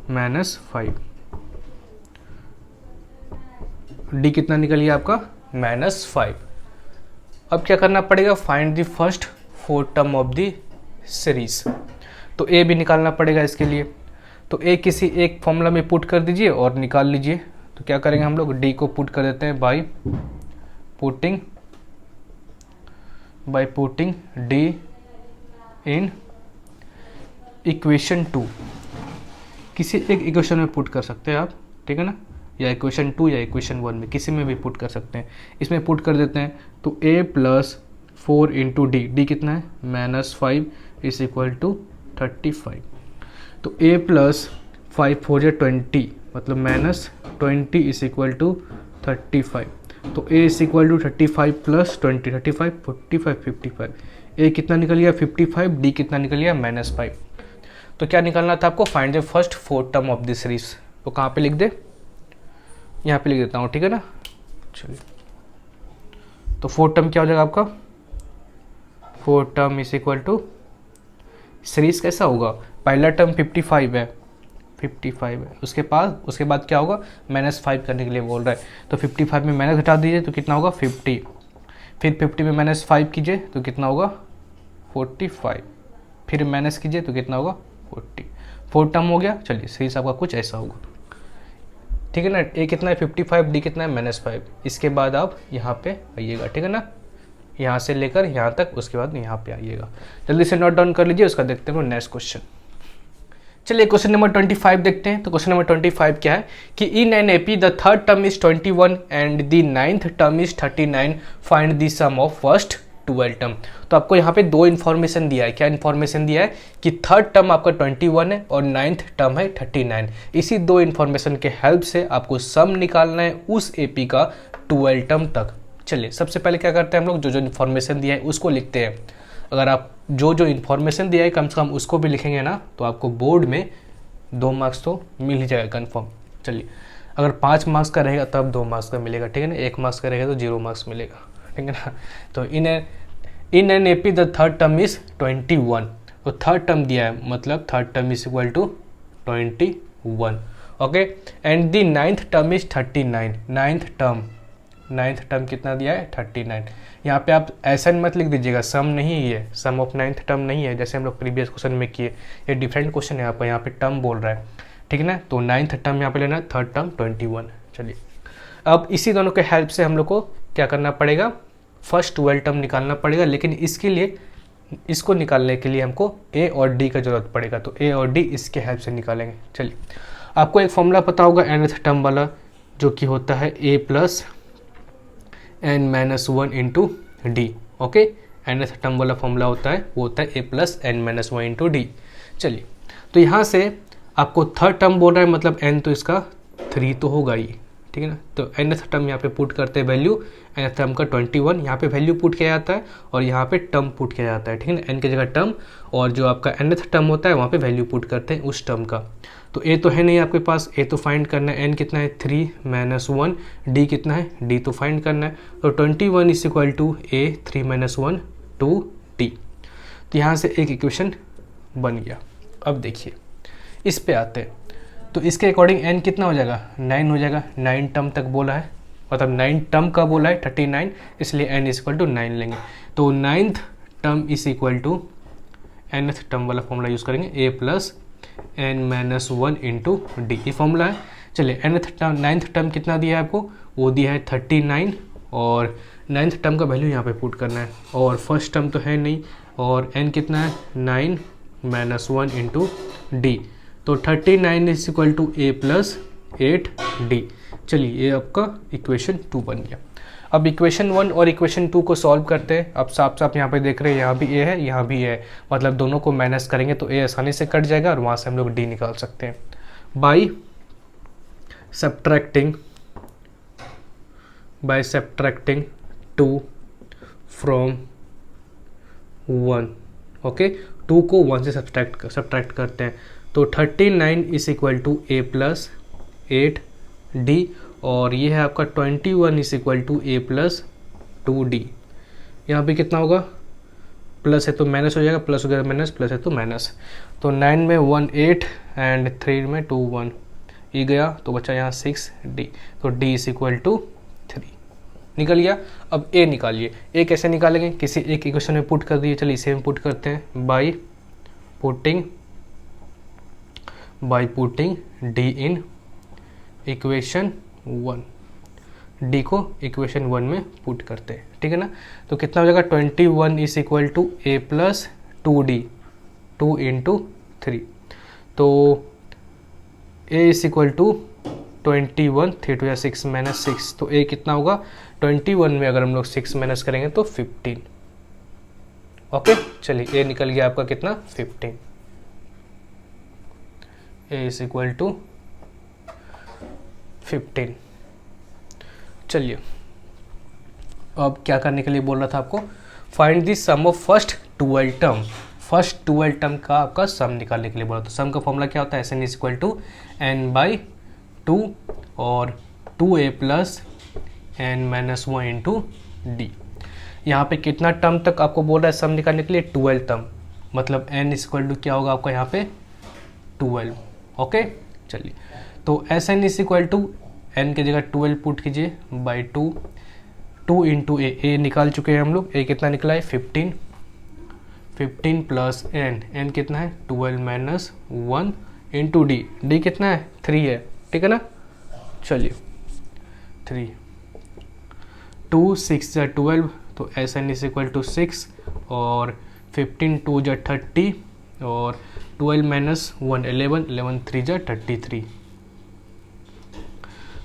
-5। d कितना निकल गया आपका, -5। अब क्या करना पड़ेगा, find the first 4 term of the series. तो a भी निकालना पड़ेगा इसके लिए। तो a किसी एक फॉर्मूला में पुट कर दीजिए और निकाल लीजिए। तो क्या करेंगे हम लोग, d को पुट कर देते हैं by putting d in equation 2। किसी एक इक्वेशन में पुट कर सकते हैं आप, ठीक है ना, या इक्वेशन 2 या इक्वेशन 1 में किसी में भी पुट कर सकते हैं। इसमें पुट कर देते हैं तो a प्लस 4 इंटू डी कितना है, -5 इज इक्वल टू 35। तो a प्लस 5 4 या 20 मतलब -20 इज इक्वल टू 35। तो a is equal to 35 plus 20, 35 45 55। a कितना निकल गया 55, d कितना निकल गया -5। तो क्या निकालना था आपको, find the first 4 term of the series. तो कहाँ पे लिख दे, यहाँ पे लिख देता हूँ, ठीक है ना। चलिए तो 4 टर्म क्या हो जाएगा आपका, 4 term is equal to, series कैसा होगा, पहला टर्म 55 है, उसके बाद क्या होगा, -5 करने के लिए बोल रहा है। तो 55 में माइनस घटा दीजिए तो कितना होगा 50, फिर 50 में -5 कीजिए तो कितना होगा 45, फिर माइनस कीजिए तो कितना होगा 40। 4 टर्म हो गया। चलिए सीरीज आपका कुछ ऐसा होगा, ठीक है ना। a कितना है 55, d कितना है -5। इसके बाद आप यहाँ पे आइएगा, ठीक है ना, यहाँ से लेकर यहाँ तक, उसके बाद यहाँ पे आइएगा। जल्दी से नोट डाउन कर लीजिए, उसका देखते हैं नेक्स्ट क्वेश्चन। चलिए क्वेश्चन नंबर 25 देखते हैं। तो क्वेश्चन नंबर 25 क्या है कि in an AP the third term is 21 and the 9th term is 39, find the sum of first 12 term. तो आपको यहाँ पे दो इन्फॉर्मेशन दिया है। क्या इन्फॉर्मेशन दिया है कि थर्ड टर्म आपका 21 है और नाइन्थ टर्म है 39। इसी दो इन्फॉर्मेशन के हेल्प से आपको सम निकालना है उस एपी का 12 टर्म तक। चलिए सबसे पहले क्या करते हैं हम लोग, जो जो इन्फॉर्मेशन दिया है उसको लिखते हैं। अगर आप जो जो इन्फॉर्मेशन दिया है कम से कम उसको भी लिखेंगे ना, तो आपको बोर्ड में 2 मार्क्स तो मिल ही जाएगा कन्फर्म। चलिए अगर 5 मार्क्स का रहेगा तब 2 मार्क्स का मिलेगा, ठीक है ना। 1 मार्क्स का रहेगा तो 0 मार्क्स मिलेगा, ठीक है ना। तो in an AP the third term is 21। तो थर्ड टर्म दिया है, मतलब third term is equal to 21। Okay, and the ninth term is 39। Ninth term कितना दिया है 39। यहाँ पे आप ऐसा मत लिख दीजिएगा, सम नहीं है, सम ऑफ नाइन्थ टर्म नहीं है जैसे हम लोग प्रीवियस क्वेश्चन में किए। ये डिफरेंट क्वेश्चन है, यहाँ पे टर्म बोल रहा है, ठीक है ना। तो नाइन्थ टर्म यहाँ पे लेना है, थर्ड टर्म 21। चलिए अब इसी दोनों के हेल्प से हम लोग को क्या करना पड़ेगा, फर्स्ट 12 टर्म निकालना पड़ेगा। लेकिन इसके लिए, इसको निकालने के लिए हमको ए और डी का जरूरत पड़ेगा। तो ए और डी इसके हेल्प से निकालेंगे। चलिए आपको एक फॉर्मूला पता होगा nth टर्म वाला, जो कि होता है a plus n minus 1 into D. Okay, nth term वाला फॉर्मूला होता है, वो होता है a plus n minus 1 into d. चलिए तो यहाँ से आपको थर्ड टर्म बोल रहा है, मतलब n तो इसका 3 तो होगा ही, ठीक है ना। तो nth टर्म यहाँ पे पुट करते हैं वैल्यू, nth टर्म का 21 यहाँ पे वैल्यू पुट किया जाता है और यहाँ पे टर्म पुट किया जाता है, ठीक है ना। n की जगह टर्म, और जो आपका nth टर्म होता है वहाँ पे वैल्यू पुट करते हैं उस टर्म का। तो a तो है नहीं आपके पास, a तो फाइंड करना है, n कितना है 3 माइनस 1, d कितना है, d तो फाइंड करना है। तो 21 is equal to a 3 minus 1 2d। तो यहाँ से एक इक्वेशन बन गया। अब देखिए इस पे आते हैं, तो इसके अकॉर्डिंग n कितना हो जाएगा, 9 हो जाएगा। 9 टर्म तक बोला है, मतलब 9 टर्म का बोला है 39, इसलिए n इज इक्वल टू 9 लेंगे। तो 9th term is equal to nth term वाला फॉर्मूला यूज़ करेंगे, a plus n minus 1 into D, ये फॉर्मूला है। चलिए नाइन्थ टर्म कितना दिया है आपको, वो दिया है 39, और 9th टर्म का वैल्यू यहाँ पे पुट करना है, और फर्स्ट टर्म तो है नहीं, और n कितना है 9 माइनस 1 इंटू डी। तो 39 is equal to a plus 8d। चलिए ये आपका इक्वेशन 2 बन गया। अब इक्वेशन 1 और इक्वेशन 2 को सॉल्व करते हैं। अब साफ साफ यहाँ पे देख रहे हैं, यहाँ भी a है, यहाँ भी a है, मतलब दोनों को माइनस करेंगे तो a आसानी से कट जाएगा और वहाँ से हम लोग d निकाल सकते हैं बाई सब्ट्रैक्टिंग 2 फ्रॉम 1। ओके, 2 को 1 से सब्ट्रैक्ट करते हैं। तो 39 is equal to a plus 8d, और ये है आपका 21 is equal to a plus 2d। यहाँ पे कितना होगा, प्लस है तो माइनस हो जाएगा, प्लस हो जाएगा माइनस, प्लस है तो माइनस। तो 9 में 1 8 एंड 3 में 2 1, ये गया तो बचा यहाँ 6d। तो d इज इक्वल टू 3 निकल गया। अब a निकालिए। a कैसे निकालेंगे, किसी एक इक्वेशन में पुट कर दिए। चलिए इसे हम पुट करते हैं, by putting d in equation 1। d को इक्वेशन 1 में पुट करते हैं, ठीक है ना। तो कितना हो जाएगा, 21 is equal to a plus 2d, 2 into 3। तो a is equal to 21, 3 2 6 minus 6। तो a कितना होगा, 21 में अगर हम लोग 6 माइनस करेंगे तो 15। ओके, चलिए a निकल गया आपका कितना, 15। a is equal to 15। चलिए अब क्या करने के लिए बोल रहा था आपको, find the sum of first 12 term. First 12 term का आपका सम निकालने के लिए बोला। तो सम का फॉर्मूला क्या होता है, Sn is equal to n by 2 और 2a plus n minus 1 into D. यहाँ पे कितना टर्म तक आपको बोल रहा है सम निकालने के लिए, 12 टर्म, मतलब n इज इक्वल टू क्या होगा आपका यहाँ पे 12। ओके, चलिए तो Sn is equal to n की जगह 12 पुट कीजिए बाई 2 इंटू a निकाल चुके हैं हम लोग। a कितना निकला है 15 प्लस n कितना है 12 माइनस 1 इंटू d कितना है 3 है, ठीक है ना। चलिए 3 2 6 जा 12, तो Sn इज इक्वल टू 6, और 15 2 जा 30, और 12 माइनस 1 11, 11 3 जा 33।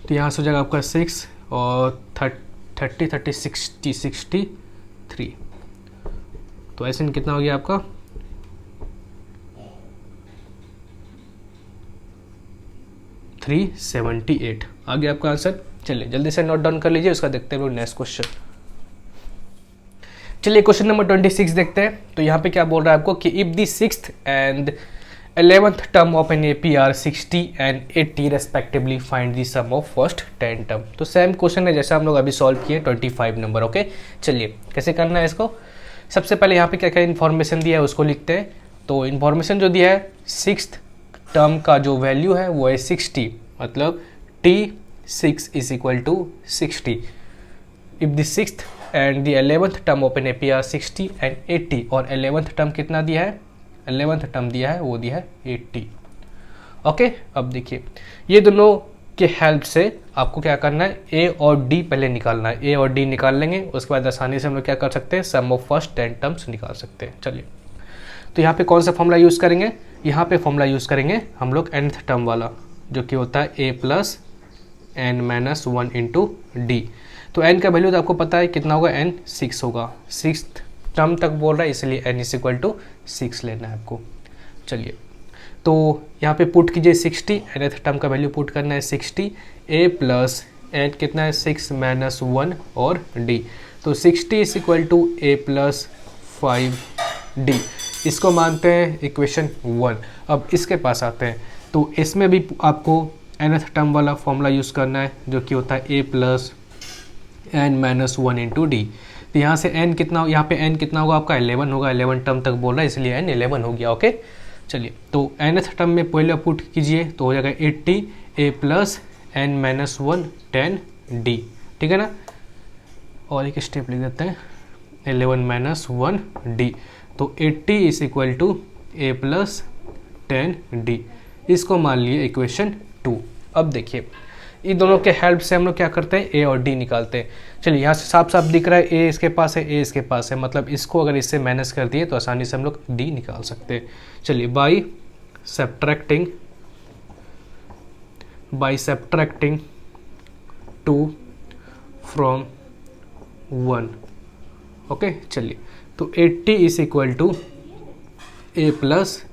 तो यहाँ से हो जाएगा आपका 6 और 30 30 60 63। तो एस एन कितना हो गया आपका 378 आ गया आपका आंसर। चलिए जल्दी से नोट डाउन कर लीजिए, उसका देखते हैं नेक्स्ट क्वेश्चन। चलिए क्वेश्चन नंबर 26 देखते हैं। तो यहाँ पे क्या बोल रहा है आपको कि if the 6th and 11th term of an AP are 60 and 80 respectively find the sum of first 10 term. तो सेम क्वेश्चन है जैसा हम लोग अभी सॉल्व किए 25 नंबर। ओके चलिए कैसे करना है इसको। सबसे पहले यहाँ पे क्या क्या इन्फॉर्मेशन दिया है उसको लिखते हैं। तो इन्फॉर्मेशन जो दिया है 6th टर्म का जो वैल्यू है वो है 60, मतलब T6 is equal to 60। If the 6th and the 11th term of an AP are 60 and 80, और 11th टर्म कितना दिया है, 11th टर्म दिया है वो दिया है 80। ओके अब देखिए ये दोनों के हेल्प से आपको क्या करना है, ए और डी पहले निकालना है। ए और डी निकाल लेंगे, उसके बाद आसानी से हम लोग क्या कर सकते हैं, सम ऑफ फर्स्ट 10 टर्म्स निकाल सकते हैं। चलिए तो यहाँ पे कौन सा फॉर्मूला यूज़ करेंगे, यहाँ पे फॉर्मूला यूज़ करेंगे हम लोग nth टर्म वाला, जो कि होता है a plus N minus 1 into D. तो n का वैल्यू तो आपको पता है कितना होगा, n 6 होगा। 6th टर्म तक बोल रहा है इसलिए n इज इक्वल टू 6 लेना है आपको। चलिए तो यहाँ पे पुट कीजिए 60, nth टर्म का वैल्यू पुट करना है 60, a प्लस एन कितना है 6 माइनस 1 और d। तो 60 is equal to a plus 5d, इसको मानते हैं इक्वेशन 1। अब इसके पास आते हैं, तो इसमें भी आपको nth टर्म वाला फॉर्मूला यूज़ करना है जो कि होता है a plus N minus 1 into D. तो यहाँ से n कितना, यहाँ पे n कितना होगा आपका 11 होगा, 11 टर्म तक बोल रहा है इसलिए n 11 हो गया। ओके चलिए तो nth टर्म में पहले पुट कीजिए तो हो जाएगा 80 a plus N minus 1 10 d, ठीक है ना। और एक स्टेप लिख देते हैं 11 माइनस 1 d, तो 80 is equal to a plus 10 d, इसको मान लिए इक्वेशन 2। अब देखिए इन दोनों के हेल्प से हम लोग क्या करते हैं, a और d निकालते हैं। चलिए यहाँ से साफ साफ दिख रहा है a इसके पास है, a इसके पास है, मतलब इसको अगर इससे माइनस कर दिए तो आसानी से हम लोग d निकाल सकते हैं। चलिए बाई सब्ट्रैक्टिंग 2 फ्रॉम 1। ओके चलिए तो 80 is equal to a plus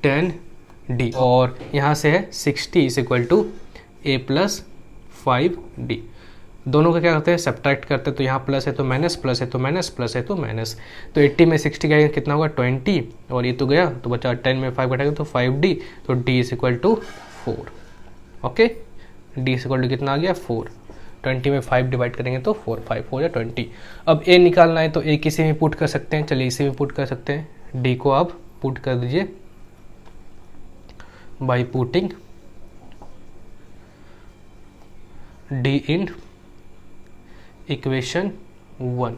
10 d, और यहाँ से है 60 is equal to a plus 5d। दोनों का क्या करते हैं, सब्ट्रैक्ट करते हैं, तो यहाँ प्लस है तो माइनस, प्लस है तो माइनस, प्लस है तो माइनस। तो 80 में 60 गया कितना होगा 20, और ये तो गया तो बचा 10 में 5 घटाएगा तो 5d, तो d is equal to 4। Okay d is equal to कितना आ गया 4। 20 में 5 डिवाइड करेंगे तो 4 5 हो जाए 20। अब a निकालना है तो a किसी में पुट कर सकते हैं। चलिए इसी में पुट कर सकते हैं, d को आप पुट कर दीजिए by putting d in equation 1।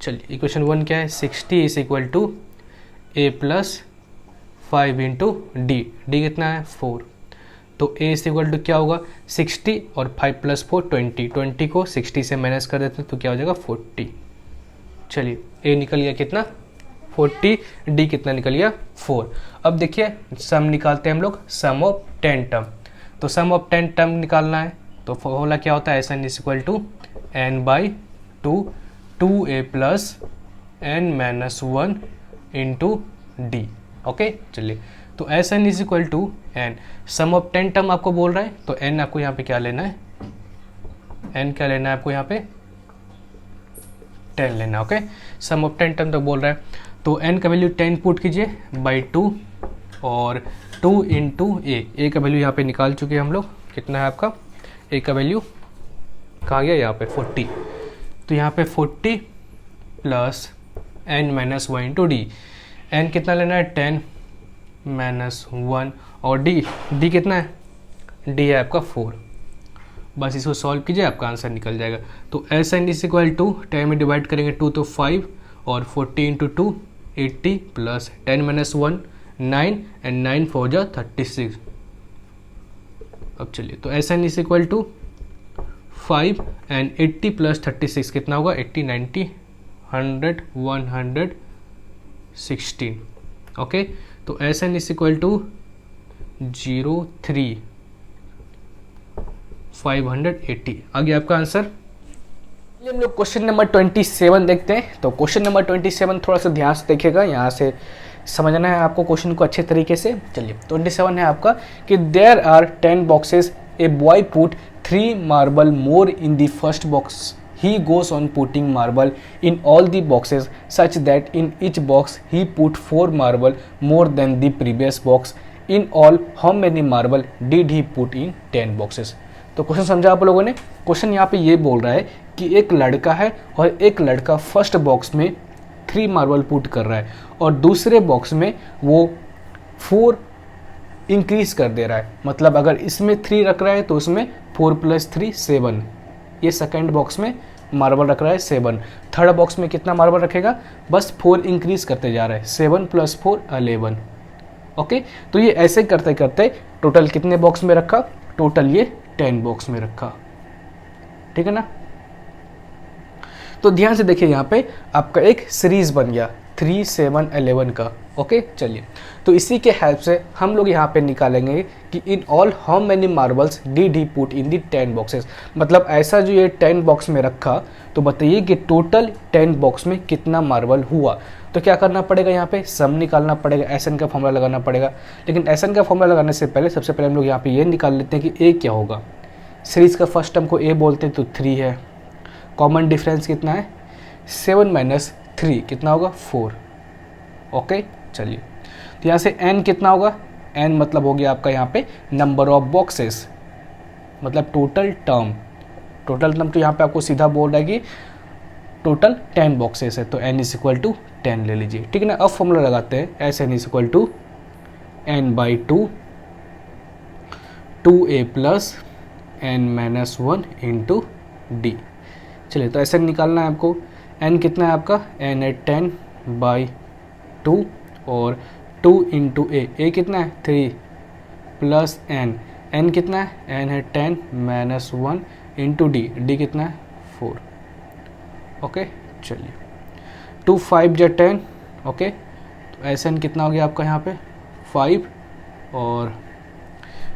चलिए इक्वेशन 1 क्या है, 60 is equal to a plus 5 into D, D कितना है 4, तो a इज इक्वल टू क्या होगा 60 और 5 प्लस 4 20, 20 को 60 से माइनस कर देते हैं तो क्या हो जाएगा 40। चलिए a निकल गया कितना 40, d कितना निकल गया 4। अब देखिए सम निकालते हैं हम लोग, सम ऑफ 10 टर्म। तो सम ऑफ 10 टर्म निकालना है तो फॉर्मूला क्या होता है, S N is equal to N by 2 2a plus N minus 1 into D. Okay चलिए तो S N is equal to N, sum of 10 term आपको बोल रहा है तो एन आपको यहाँ पे क्या लेना है, एन क्या लेना है आपको यहाँ पे 10 लेना है। ओके सम ऑफ 10 टर्म तो बोल रहा है, तो n का वैल्यू 10 पुट कीजिए बाई 2, और 2 इंटू ए का वैल्यू यहाँ पे निकाल चुके हैं हम लोग, कितना है आपका a का वैल्यू कहाँ गया यहाँ पे 40। तो यहाँ पे 40 plus n minus 1 into D, N कितना लेना है 10 माइनस 1, और d कितना है, d है आपका 4। बस इसको सॉल्व कीजिए आपका आंसर निकल जाएगा। तो S N is equal to 10 में डिवाइड करेंगे 2 तो 5, और 40 इंटू 2 80 प्लस 10 माइनस 1 9, एंड 9 4 जा 36। अब चलिए तो S N is equal to 5 and 80 plus 36 कितना होगा 80 90 100 116। ओके तो S N is equal to 03 580 आ गया आपका आंसर। चलिए हम लोग क्वेश्चन नंबर 27 देखते हैं। तो क्वेश्चन नंबर 27 थोड़ा सा ध्यान से देखिएगा, यहाँ से समझना है आपको क्वेश्चन को अच्छे तरीके से। चलिए 27 है आपका कि there are 10 boxes, a boy put 3 marble more in the first box, he goes on putting marble in all the boxes such that in each box he put 4 marble more than the previous box. In all how many marble did he put in 10 boxes? तो question समझा आप लोगों ने। Question यहाँ पे ये बोल रहा है कि एक लड़का है और एक लड़का फर्स्ट बॉक्स में 3 मार्बल पुट कर रहा है और दूसरे बॉक्स में वो 4 इंक्रीज कर दे रहा है। मतलब अगर इसमें 3 रख रहा है तो उसमें 4 + 3 7, ये सेकेंड बॉक्स में मार्बल रख रहा है 7, थर्ड बॉक्स में कितना मार्बल रखेगा, बस 4 इंक्रीज करते जा रहा है, 7 + 4 11। ओके, तो ये ऐसे करते करते टोटल कितने बॉक्स में रखा, टोटल ये 10 बॉक्स में रखा। ठीक है ना। तो ध्यान से देखिए, यहाँ पे आपका एक सीरीज बन गया 3 7 11 का। ओके चलिए, तो इसी के हेल्प से हम लोग यहाँ पे निकालेंगे कि in all how many marbles did he put in the 10 boxes. मतलब ऐसा जो ये 10 बॉक्स में रखा, तो बताइए कि टोटल 10 बॉक्स में कितना मार्बल हुआ। तो क्या करना पड़ेगा, यहाँ पे सम निकालना पड़ेगा, एसएन का फॉर्मूला लगाना पड़ेगा। लेकिन एसएन का फॉर्मूला लगाने से पहले सबसे पहले हम लोग यहाँ पे ये निकाल लेते हैं कि ए क्या होगा। सीरीज का फर्स्ट टर्म को ए बोलते हैं तो 3 है, कॉमन डिफरेंस कितना है 7 - 3 कितना होगा 4। ओके चलिए, तो यहाँ से n कितना होगा, n मतलब हो गया आपका यहाँ पे नंबर ऑफ बॉक्सेस, मतलब टोटल टर्म। टोटल टर्म तो यहाँ पे आपको सीधा बोल रहा है कि टोटल 10 बॉक्सेस है, तो n = 10 ले लीजिए। ठीक है ना। अब फॉर्मूला लगाते हैं, Sn = n/2 2a + n - 1 × d। चलिए, तो ऐसे निकालना है आपको। n कितना है आपका, n है 10/2 और 2 × a कितना है 3 + n कितना है, n है 10 - 1 × d कितना है 4। ओके चलिए, 2 5 × 10। ओके, तो Sn कितना हो गया आपका यहाँ पे 5 और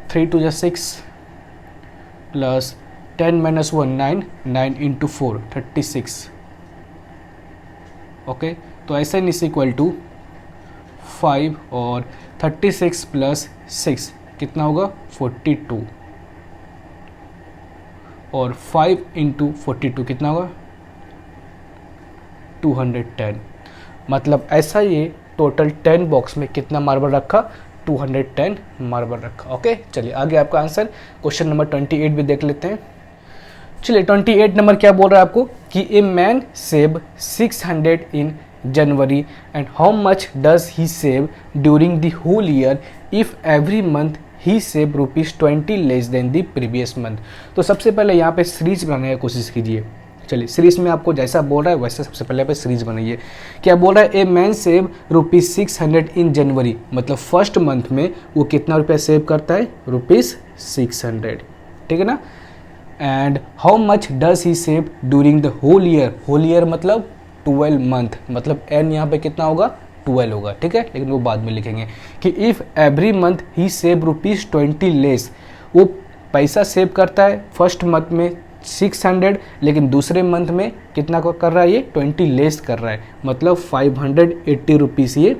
3 2 6 + 10 - 1 9 9 × 4 36। ओके, तो Sn = 5 और 36 + 6 कितना होगा 42 और 5 × 42 कितना होगा 210। मतलब ऐसा ये टोटल 10 बॉक्स में कितना मार्बल रखा, 210 मार्बल रखा। ओके चलिए, आगे आपका आंसर क्वेश्चन नंबर 28 भी देख लेते हैं। चलिए 28 नंबर क्या बोल रहा है आपको कि a man save 600 in January and how much does he save during the whole year if every month he save ₹20 less than the previous month. तो सबसे पहले यहाँ पे सीरीज बनाने की कोशिश कीजिए। चलिए, सीरीज में आपको जैसा बोल रहा है वैसे सबसे पहले पे सीरीज बनाइए। क्या बोल रहा है, ए मैन सेव ₹600 इन जनवरी, मतलब फर्स्ट मंथ में वो कितना रुपया सेव करता है ₹600। ठीक है ना। And how much does he save during the whole year, whole year मतलब 12 मंथ, मतलब n यहाँ पे कितना होगा 12 होगा। ठीक है, लेकिन वो बाद में लिखेंगे कि if every month he save ₹20 less, वो पैसा सेव करता है फर्स्ट मंथ में 600, लेकिन दूसरे मंथ में कितना को कर रहा है, ये 20 लेस कर रहा है, मतलब 580 रुपीज़ ये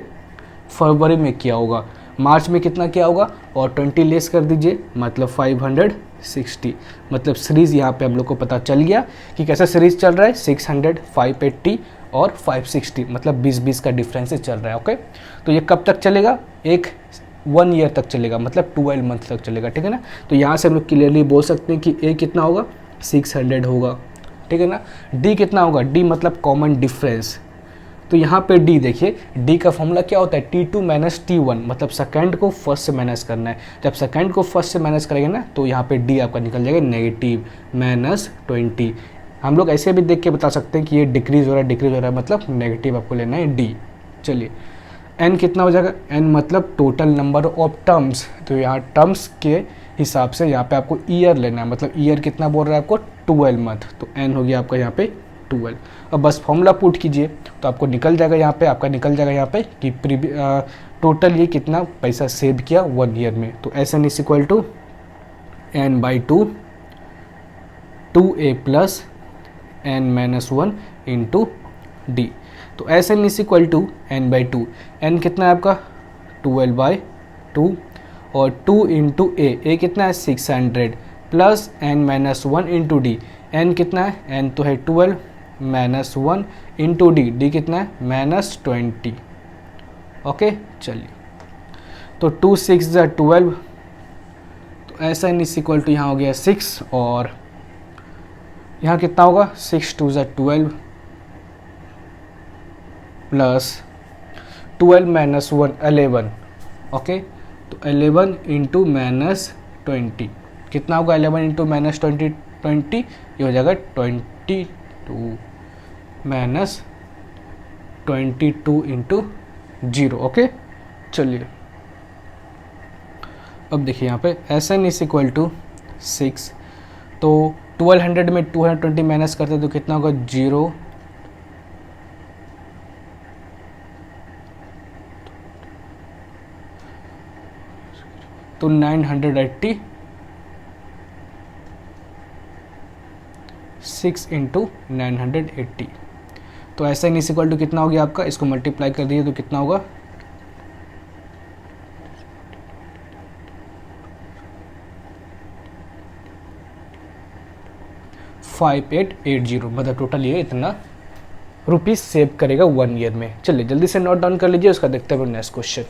फरवरी में किया होगा, मार्च में कितना किया होगा और 20 लेस कर दीजिए, मतलब 560। मतलब सीरीज़ यहाँ पे हम लोग को पता चल गया कि कैसा सीरीज़ चल रहा है, 600 580 और 560, मतलब 20-20 का डिफरेंस चल रहा है। ओके, तो ये कब तक चलेगा, 1 ईयर तक चलेगा, मतलब 12 मंथ तक चलेगा। ठीक है ना। तो यहाँ से हम लोग क्लियरली बोल सकते हैं कि ए कितना होगा 600 होगा। ठीक है ना। डी कितना होगा, डी मतलब कॉमन डिफरेंस। तो यहाँ पे डी देखिए, डी का फॉर्मूला क्या होता है T2 - T1, मतलब सेकंड को फर्स्ट से माइनस करना है। जब सेकंड को फर्स्ट से माइनस करेंगे ना, तो यहाँ पे डी आपका निकल जाएगा -20। हम लोग ऐसे भी देख के बता सकते हैं कि ये डिक्रीज हो रहा है, मतलब नेगेटिव आपको लेना है डी। चलिए, एन कितना हो जाएगा, एन मतलब टोटल नंबर ऑफ टर्म्स। तो यहाँ टर्म्स के हिसाब से यहाँ पे आपको ईयर लेना है, मतलब ईयर कितना बोल रहा है आपको 12 मंथ, तो एन हो गया आपका यहाँ पे 12। अब बस फॉर्मूला पुट कीजिए तो आपको निकल जाएगा यहाँ पे कि टोटल ये कितना पैसा सेव किया 1 ईयर में। तो Sn = n/2 2a + n minus 1 into D. तो S N is equal to N by two. N कितना है आपका 12/2 और 2 इंटू ए कितना है 600 plus N minus 1 into D. N कितना है, एन तो है 12 माइनस 1 इंटू डी, डी कितना है -20। ओके चलिए, तो 2 6 ज़ा 12, तो ऐसा एन इज इक्वल टू यहाँ हो गया 6 और यहाँ कितना होगा 6 2 ज़ा 12 प्लस 12 माइनस 1 11। ओके, तो 11 इंटू -20 कितना होगा 11 इंटू -20 ये हो जाएगा 22 माइनस 22 इंटू 0। ओके चलिए, अब देखिए यहाँ पे S N is equal to 6, तो 1200 में 220 माइनस करते तो कितना होगा 0, तो 980 6 इंटू 980। तो ऐसा एन इज इक्वल टू कितना हो गया आपका, इसको मल्टीप्लाई कर दिए तो कितना होगा 5880, मतलब टोटल ये इतना रुपीस सेव करेगा 1 ईयर में। चलिए जल्दी से नोट डाउन कर लीजिए, उसका देखते हैं नेक्स्ट क्वेश्चन।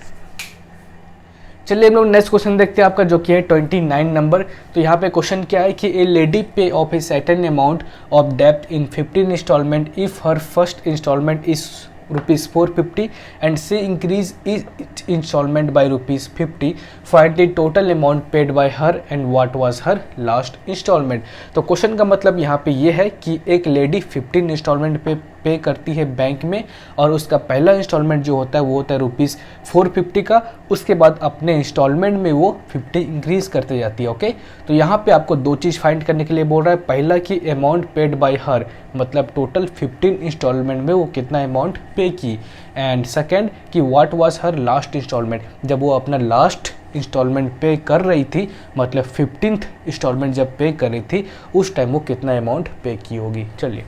चलिए हम लोग नेक्स्ट क्वेश्चन देखते हैं आपका, जो कि है 29 नंबर। तो यहाँ पे क्वेश्चन क्या है कि a lady pay off a certain amount of डेप्ट in 15 installment if her first installment is ₹450 and she increase each installment by ₹50. Find the total amount paid by her and what was her last installment। तो question का मतलब यहाँ पे ये है कि एक लेडी 15 इंस्टॉलमेंट पे करती है बैंक में, और उसका पहला इंस्टॉलमेंट जो होता है वो होता है ₹450 का। उसके बाद अपने इंस्टॉलमेंट में वो 50 इंक्रीज करते जाती है। ओके, तो यहाँ पे आपको दो चीज़ फाइंड करने के लिए बोल रहा है। पहला कि अमाउंट पेड बाय हर, मतलब टोटल 15 इंस्टॉलमेंट में वो कितना अमाउंट पे की, एंड सेकेंड कि what was her last installment, जब वो अपना लास्ट इंस्टॉलमेंट पे कर रही थी, मतलब 15th इंस्टॉलमेंट जब पे कर रही थी उस टाइम वो कितना अमाउंट पे की होगी। चलिए,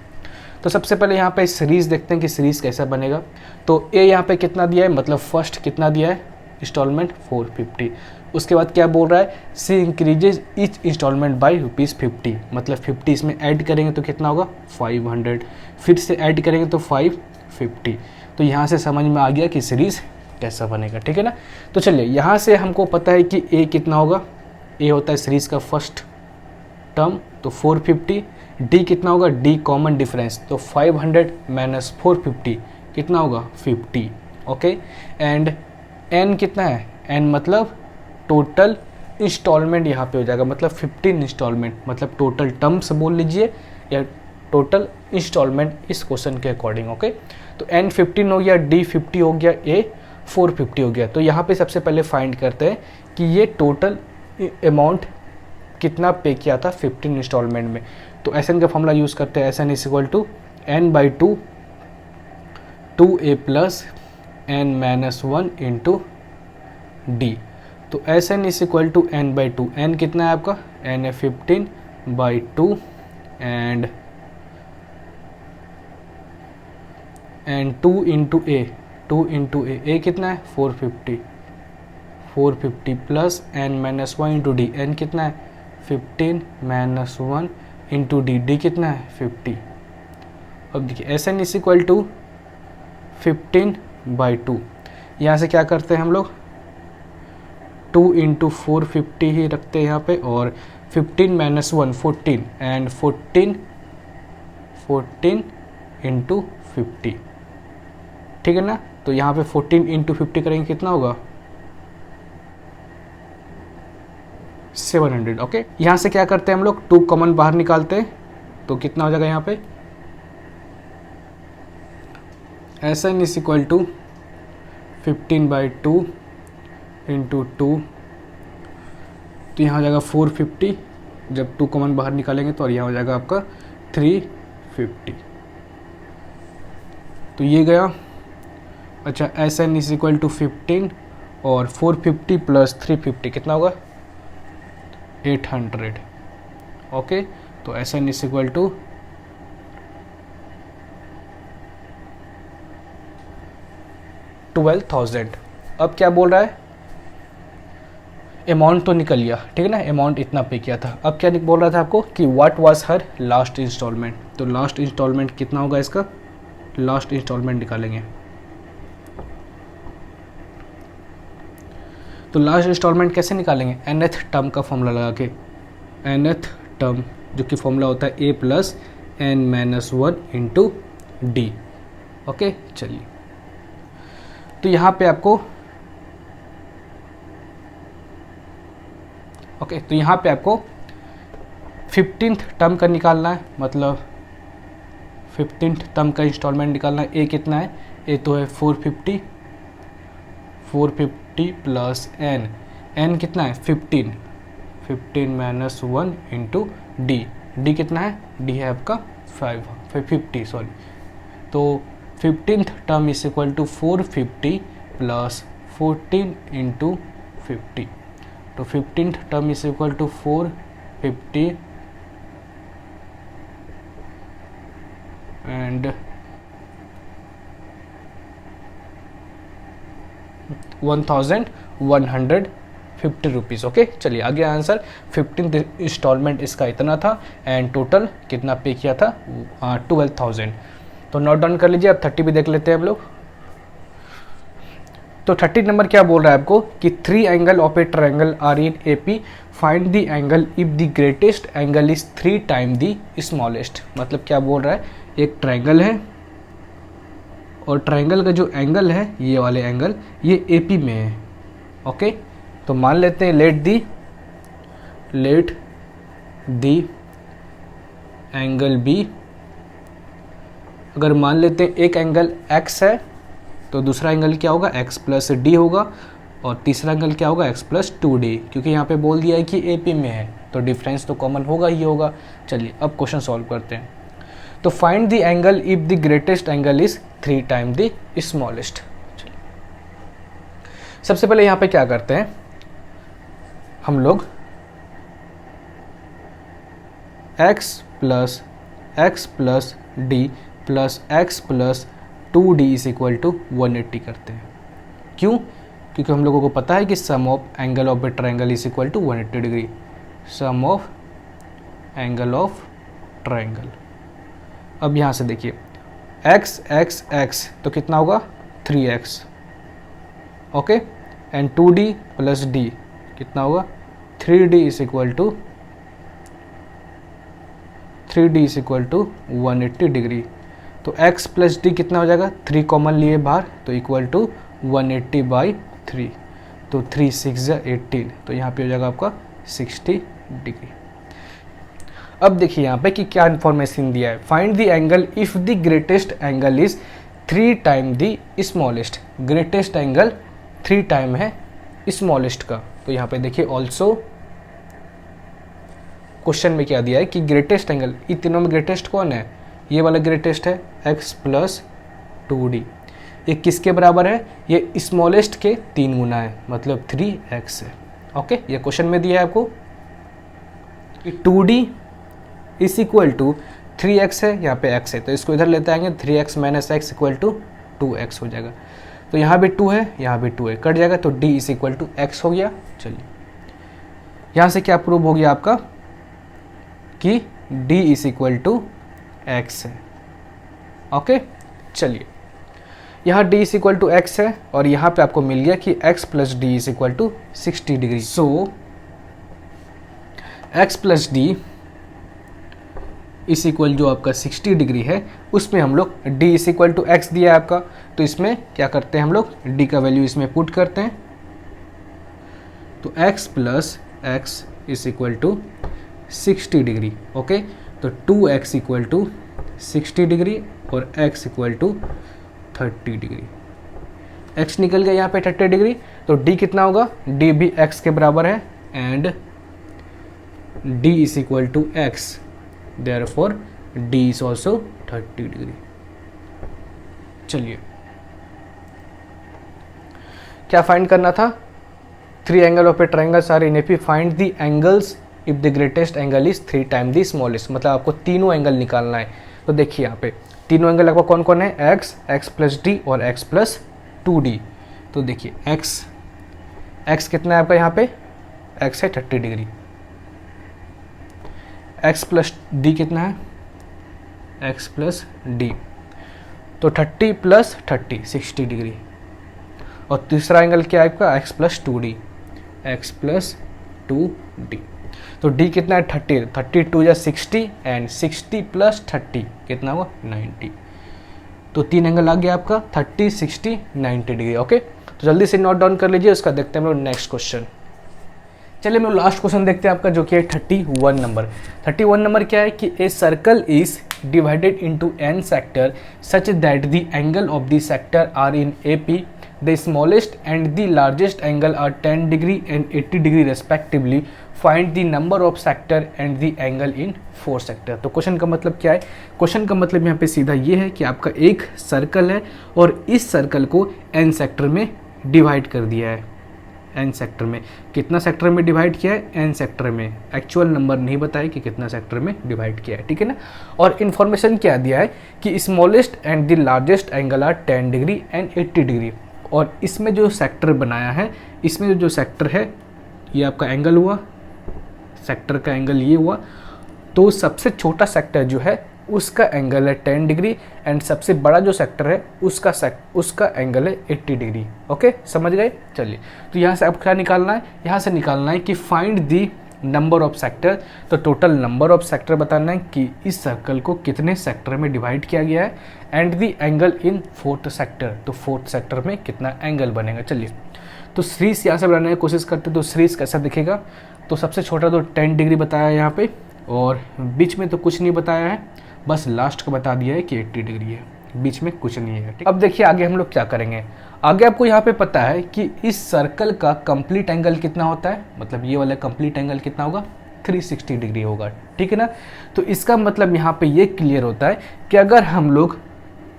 तो सबसे पहले यहाँ पे सीरीज़ देखते हैं कि सीरीज़ कैसा बनेगा। तो ए यहाँ पे कितना दिया है, मतलब फर्स्ट कितना दिया है इंस्टॉलमेंट 450। उसके बाद क्या बोल रहा है, सी इंक्रीजेज ईच इंस्टॉलमेंट बाई ₹50, मतलब 50 इसमें ऐड करेंगे तो कितना होगा 500, फिर से ऐड करेंगे तो 550। तो यहाँ से समझ में आ गया कि सीरीज़ कैसा बनेगा, ठीक है ना। तो चलिए, यहाँ से हमको पता है कि ए कितना होगा, ए होता है सीरीज़ का फर्स्ट टर्म, तो 450। डी कितना होगा, डी कॉमन डिफरेंस, तो 500 माइनस 450 कितना होगा 50। ओके, एंड एन कितना है, एन मतलब टोटल इंस्टॉलमेंट यहाँ पे हो जाएगा, मतलब 15 इंस्टॉलमेंट, मतलब टोटल टर्म्स बोल लीजिए या टोटल इंस्टॉलमेंट इस क्वेश्चन के अकॉर्डिंग। ओके, तो एन 15 हो गया, डी 50 हो गया, ए 450 हो गया। तो यहाँ पे सबसे पहले फाइंड करते हैं कि ये टोटल अमाउंट कितना पे किया था 15 इंस्टॉलमेंट में। तो एस एन का फॉर्मूला यूज़ करते हैं, S N is equal to N by 2 A plus N minus 1 into D. तो S N is equal to N by 2, N कितना है आपका, एन है 15 by 2 and 2 into A, 2 into A कितना है 450 plus N minus 1 into D, N कितना है 15 minus 1 into D, D कितना है 50। अब देखिए S N is equal to 15 by 2, यहाँ से क्या करते हैं हम लोग 2 इंटू 450 ही रखते हैं यहाँ पे, और 15 माइनस 1 14 एंड 14 इंटू 50, ठीक है ना। तो यहाँ पे 14 इंटू 50 करेंगे कितना होगा 700। ओके, यहाँ से क्या करते हैं हम लोग 2 कॉमन बाहर निकालते हैं, तो कितना हो जाएगा यहाँ पे S N is equal to 15 by 2 into 2, तो यहाँ हो जाएगा 450, जब 2 कॉमन बाहर निकालेंगे तो, और यहाँ हो जाएगा आपका 350। तो ये गया। अच्छा, S N is equal to 15 और 450 प्लस 350 कितना होगा 800। ओके, तो S N is equal to 12,000। अब क्या बोल रहा है, अमाउंट तो निकल गया, ठीक है ना, अमाउंट इतना पे किया था। अब क्या बोल रहा था आपको कि what was her last installment. तो लास्ट इंस्टॉलमेंट कितना होगा इसका, लास्ट इंस्टॉलमेंट निकालेंगे। तो लास्ट इंस्टॉलमेंट कैसे निकालेंगे, nth टर्म का फॉर्मूला लगा के, nth टर्म जो कि फॉर्मूला होता है a plus n minus 1 into D. Okay चलिए, तो यहाँ पे आपको तो यहाँ पे आपको 15th टर्म का निकालना है, मतलब 15th टर्म का इंस्टॉलमेंट निकालना है। ए कितना है, ए तो है 450 प्लस एन कितना है 15 माइनस 1 इंटू डी कितना है, डी है आपका 50 सॉरी। तो 15th term is equal to 450 plus 14 into 50। तो 15th term is equal to 450 and 1150 rupees. Okay चलिए आगे आंसर, 15th इंस्टॉलमेंट इसका इतना था एंड टोटल कितना पे किया था 12,000। तो नोट डाउन कर लीजिए। अब 30 भी देख लेते हैं हम लोग। तो 30 नंबर क्या बोल रहा है आपको कि 3 angle of a triangle are in AP, find the angle if the greatest angle is 3 time the smallest. मतलब क्या बोल रहा है, एक ट्रायंगल है और ट्रायंगल का जो एंगल है, ये वाले एंगल, ये एपी में है। ओके तो मान लेते हैं लेट दी एंगल बी। अगर मान लेते हैं एक एंगल x है तो दूसरा एंगल क्या होगा, x प्लस डी होगा, और तीसरा एंगल क्या होगा, x प्लस 2d, क्योंकि यहाँ पे बोल दिया है कि AP में है तो डिफरेंस तो कॉमन होगा ही होगा। चलिए अब क्वेश्चन सॉल्व करते हैं। तो find the angle if the greatest angle is 3 time the smallest. सबसे पहले यहाँ पे क्या करते हैं हम लोग, x plus D plus x plus 2d is equal to 180 करते हैं। क्यों, क्योंकि हम लोगों को पता है कि sum of angle of a triangle is equal to 180 degree. Sum of angle of triangle. अब यहाँ से देखिए x तो कितना होगा 3x। Okay and 2d plus d कितना होगा 3d is equal to 180 degree. तो x प्लस डी कितना हो जाएगा, 3 कॉमन लिए बाहर तो इक्वल टू 180/3। तो 3 6 18, तो यहाँ पे हो जाएगा आपका 60 डिग्री। अब देखिए यहाँ पे कि क्या इन्फॉर्मेशन दिया है, find the angle if the greatest angle is 3 time the smallest. Greatest angle 3 time है स्मॉलेस्ट का। तो यहाँ पे देखिए ऑल्सो क्वेश्चन में क्या दिया है कि ग्रेटेस्ट एंगल, इन तीनों में ग्रेटेस्ट कौन है, ये वाला ग्रेटेस्ट है x प्लस 2d। ये किसके बराबर है, ये स्मॉलेस्ट के 3 गुना है, मतलब 3x है। ओके ये क्वेश्चन में दिया है आपको कि 2d is equal to 3x है, यहाँ पे x है तो इसको इधर लेते आएंगे, 3x minus x equal to 2x हो जाएगा। तो यहाँ भी 2 है, यहाँ भी 2 है, कट जाएगा तो d is equal to x हो गया। चलिए यहाँ से क्या प्रूव हो गया आपका कि d is equal to x है। ओके चलिए यहाँ d is equal to x है और यहाँ पे आपको मिल गया कि x plus D is equal to 60 degree. So x plus D is equal जो आपका 60 डिग्री है उसमें हम लोग d is equal to x दिया है आपका, तो इसमें क्या करते हैं हम लोग d का वैल्यू इसमें पुट करते हैं। तो x plus x is equal to 60 degree. Okay तो 2x इक्वल टू 60 डिग्री और x equal to 30 degree. x निकल गया यहाँ पे 30 डिग्री, तो d कितना होगा, d भी x के बराबर है and d is equal to x, therefore d is also 30 degree. चलिए क्या फाइंड करना था, 3 angle of a triangles are in AP, find the angles if the greatest angle is 3 time the smallest. मतलब आपको तीनों एंगल निकालना है। तो देखिए यहाँ पे तीनों एंगल आपको कौन कौन है, x प्लस डी और x प्लस 2d। तो देखिए x कितना है आपका यहाँ पे, x है 30 डिग्री, x प्लस डी कितना है, x प्लस डी, तो 30 प्लस 30 60 डिग्री। और तीसरा एंगल क्या है आपका, x plus 2d, x plus 2d। तो d कितना है 30, 32 या 60 एंड 60 प्लस 30 कितना हुआ 90। तो तीन एंगल आ गया आपका 30 60 90 डिग्री। ओके, तो जल्दी से नोट डाउन कर लीजिए, उसका देखते हैं हम लोग नेक्स्ट क्वेश्चन। चलिए हम लोग लास्ट क्वेश्चन देखते हैं आपका, जो कि है 31 नंबर। 31 नंबर क्या है कि a circle is divided into n sector such that the angle of the sector are in AP, the smallest and the largest angle are 10 degree and 80 degree respectively. Find the number of sector and the angle in 4 sector। तो question का मतलब क्या है, question का मतलब यहाँ पे सीधा ये है कि आपका एक सर्कल है और इस सर्कल को n सेक्टर में डिवाइड कर दिया है। n सेक्टर में कितना सेक्टर में डिवाइड किया है, n सेक्टर में, एक्चुअल नंबर नहीं बताया कि कितना सेक्टर में डिवाइड किया है, ठीक है ना। और इन्फॉर्मेशन क्या दिया है कि smallest and the largest angle are 10 degree and 80 degree. और इसमें जो सेक्टर बनाया है, इसमें जो सेक्टर है ये आपका एंगल हुआ, सेक्टर का एंगल ये हुआ। तो सबसे छोटा सेक्टर जो है उसका एंगल है 10 डिग्री एंड सबसे बड़ा जो सेक्टर है उसका एंगल है 80 डिग्री। ओके, समझ गए। चलिए, तो यहाँ से आपको क्या निकालना है, यहाँ से निकालना है कि find the number of sector. तो टोटल नंबर ऑफ सेक्टर बताना है कि इस सर्कल को कितने सेक्टर में डिवाइड किया गया है and the angle in 4th sector. तो 4th सेक्टर में कितना एंगल बनेगा। चलिए, तो सीरीज यहाँ से बनाने की कोशिश करते, तो सीरीज कैसा दिखेगा। तो सबसे छोटा तो 10 डिग्री बताया है यहाँ पे, और बीच में तो कुछ नहीं बताया है, बस लास्ट का बता दिया है कि 80 डिग्री है, बीच में कुछ नहीं है। अब देखिए आगे हम लोग क्या करेंगे। आगे आपको यहाँ पे पता है कि इस सर्कल का कंप्लीट एंगल कितना होता है, मतलब ये वाला कंप्लीट एंगल कितना होगा 360 डिग्री होगा, ठीक है ना। तो इसका मतलब यहाँ पे ये क्लियर होता है कि अगर हम लोग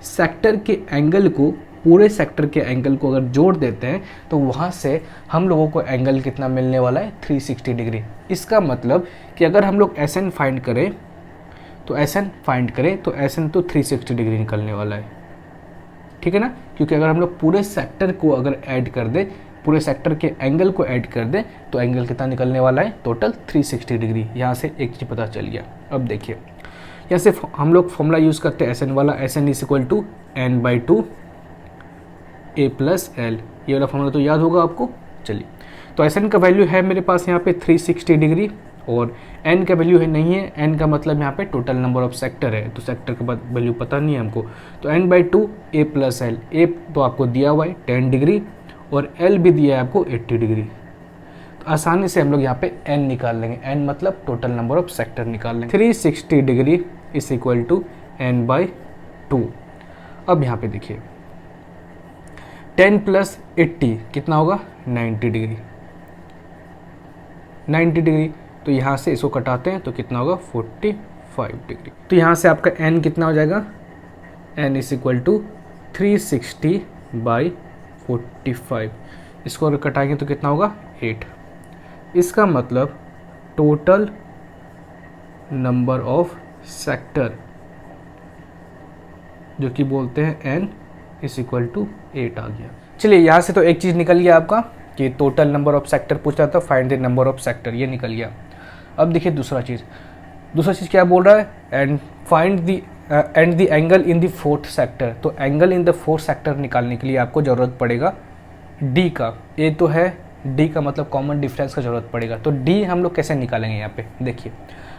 सेक्टर के एंगल को, पूरे सेक्टर के एंगल को अगर जोड़ देते हैं तो वहाँ से हम लोगों को एंगल कितना मिलने वाला है 360 डिग्री। इसका मतलब कि अगर हम लोग एस एन फाइंड करें तो एस एन तो 360 डिग्री निकलने वाला है, ठीक है ना। क्योंकि अगर हम लोग पूरे सेक्टर को अगर ऐड कर दें, पूरे सेक्टर के एंगल को ऐड कर दें तो एंगल कितना निकलने वाला है, टोटल 360 डिग्री। यहाँ से एक चीज़ पता चल गया। अब देखिए यहाँ से हम लोग फॉर्मूला यूज़ करते हैं एस एन वाला, S N is equal to n/2 a plus L. ये वाला फॉर्मूला तो याद होगा आपको। चलिए, तो एस एन का वैल्यू है मेरे पास यहाँ पे 360 डिग्री और n का वैल्यू है नहीं है, n का मतलब यहाँ पे टोटल नंबर ऑफ सेक्टर है, तो सेक्टर का वैल्यू पता नहीं है हमको। तो n/2 a plus L, a तो आपको दिया हुआ है 10 डिग्री और l भी दिया है आपको 80 डिग्री। तो आसानी से हम लोग यहाँ पे n निकाल लेंगे, n मतलब टोटल नंबर ऑफ सेक्टर निकाल लेंगे। 360 degree is equal to n/2। अब यहाँ पे देखिए 10 प्लस 80 कितना होगा 90 डिग्री, 90 डिग्री। तो यहाँ से इसको कटाते हैं तो कितना होगा 45 डिग्री। तो यहाँ से आपका n कितना हो जाएगा, n इज इक्वल टू 360/45। इसको अगर कटाएंगे तो कितना होगा 8। इसका मतलब टोटल नंबर ऑफ सेक्टर जो कि बोलते हैं n इज इक्वल टू 8 आ गया। चलिए, यहाँ से तो एक चीज़ निकल गया आपका कि टोटल नंबर ऑफ सेक्टर पूछा था, find the number of sector, ये निकल गया। अब देखिए दूसरा चीज़ क्या बोल रहा है, and find the angle in the 4th sector. तो angle in the 4th sector निकालने के लिए आपको ज़रूरत पड़ेगा डी का। ए तो है, डी का मतलब कॉमन डिफरेंस का ज़रूरत पड़ेगा। तो डी हम लोग कैसे निकालेंगे, यहाँ पे देखिए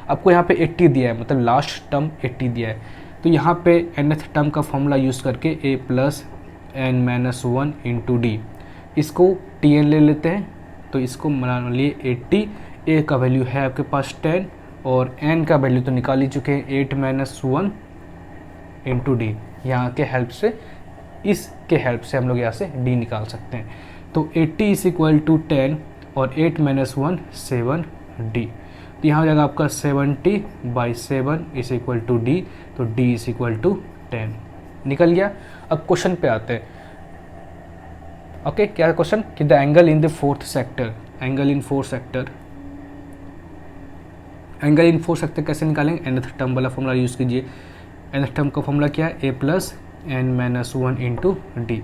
आपको यहाँ पे 80 दिया है, मतलब लास्ट टर्म 80 दिया है। तो यहाँ पे nth टर्म का फॉर्मूला यूज़ करके a plus n-1 into D, इसको tn ले लेते हैं। तो इसको मान लिए 80, a का वैल्यू है आपके पास 10 और n का वैल्यू तो निकाल ही चुके हैं 8-1 इंटू डी। यहाँ के हेल्प से, इसके हेल्प से हम लोग यहाँ से d निकाल सकते हैं। तो 80 इज इक्वल टू 10 और 8-1 7d। तो यहाँ हो जाएगा आपका 70/7 इज इक्वल टू डी। तो d इज इक्वल टू 10 निकल गया। अब क्वेश्चन पे आते हैं। ओके, क्या क्वेश्चन कि the angle in the 4th sector, angle in 4 sector, angle in 4 sector कैसे निकालेंगे, nth टर्म वाला फॉर्मूला यूज़ कीजिए। nth टर्म का फॉर्मूला क्या है, a plus n-1 into D.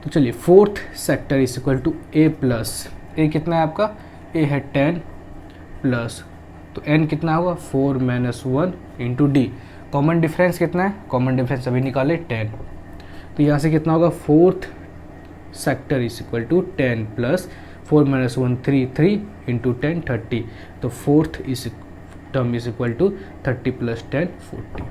तो चलिए fourth sector is equal to A plus, A कितना है आपका, ए है 10 प्लस, तो n कितना होगा 4 minus 1 into D. Common difference कितना है, कॉमन डिफरेंस अभी निकाले 10, तो यहाँ से कितना होगा fourth sector is equal to 10 plus 4 minus 1 3 into 10 30, तो fourth is term is equal to 30 plus 10 40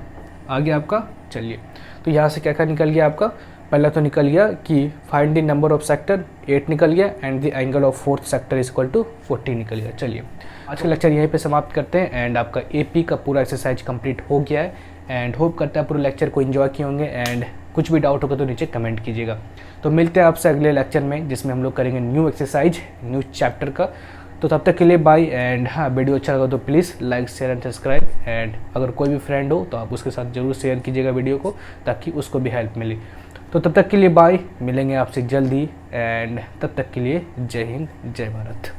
आ गया आपका। चलिए तो यहाँ से क्या क्या निकल गया आपका, पहला तो निकल गया कि find the number of sector 8 निकल गया and the angle of fourth sector is equal to 40 निकल गया। चलिए आज का लेक्चर यहीं पे समाप्त करते हैं एंड आपका एपी का पूरा एक्सरसाइज कंप्लीट हो गया है एंड होप करता है पूरे लेक्चर को एंजॉय किए होंगे एंड कुछ भी डाउट होगा तो नीचे कमेंट कीजिएगा। तो मिलते हैं आपसे अगले लेक्चर में जिसमें हम लोग करेंगे न्यू एक्सरसाइज न्यू चैप्टर का। तो तब तक के लिए बाय एंड हाँ, वीडियो अच्छा लगा तो please like share and subscribe and अगर कोई भी फ्रेंड हो तो आप उसके साथ ज़रूर शेयर कीजिएगा वीडियो को ताकि उसको भी हेल्प मिले। तो तब तक के लिए बाय, मिलेंगे आपसे जल्दी एंड तब तक के लिए जय हिंद जय भारत।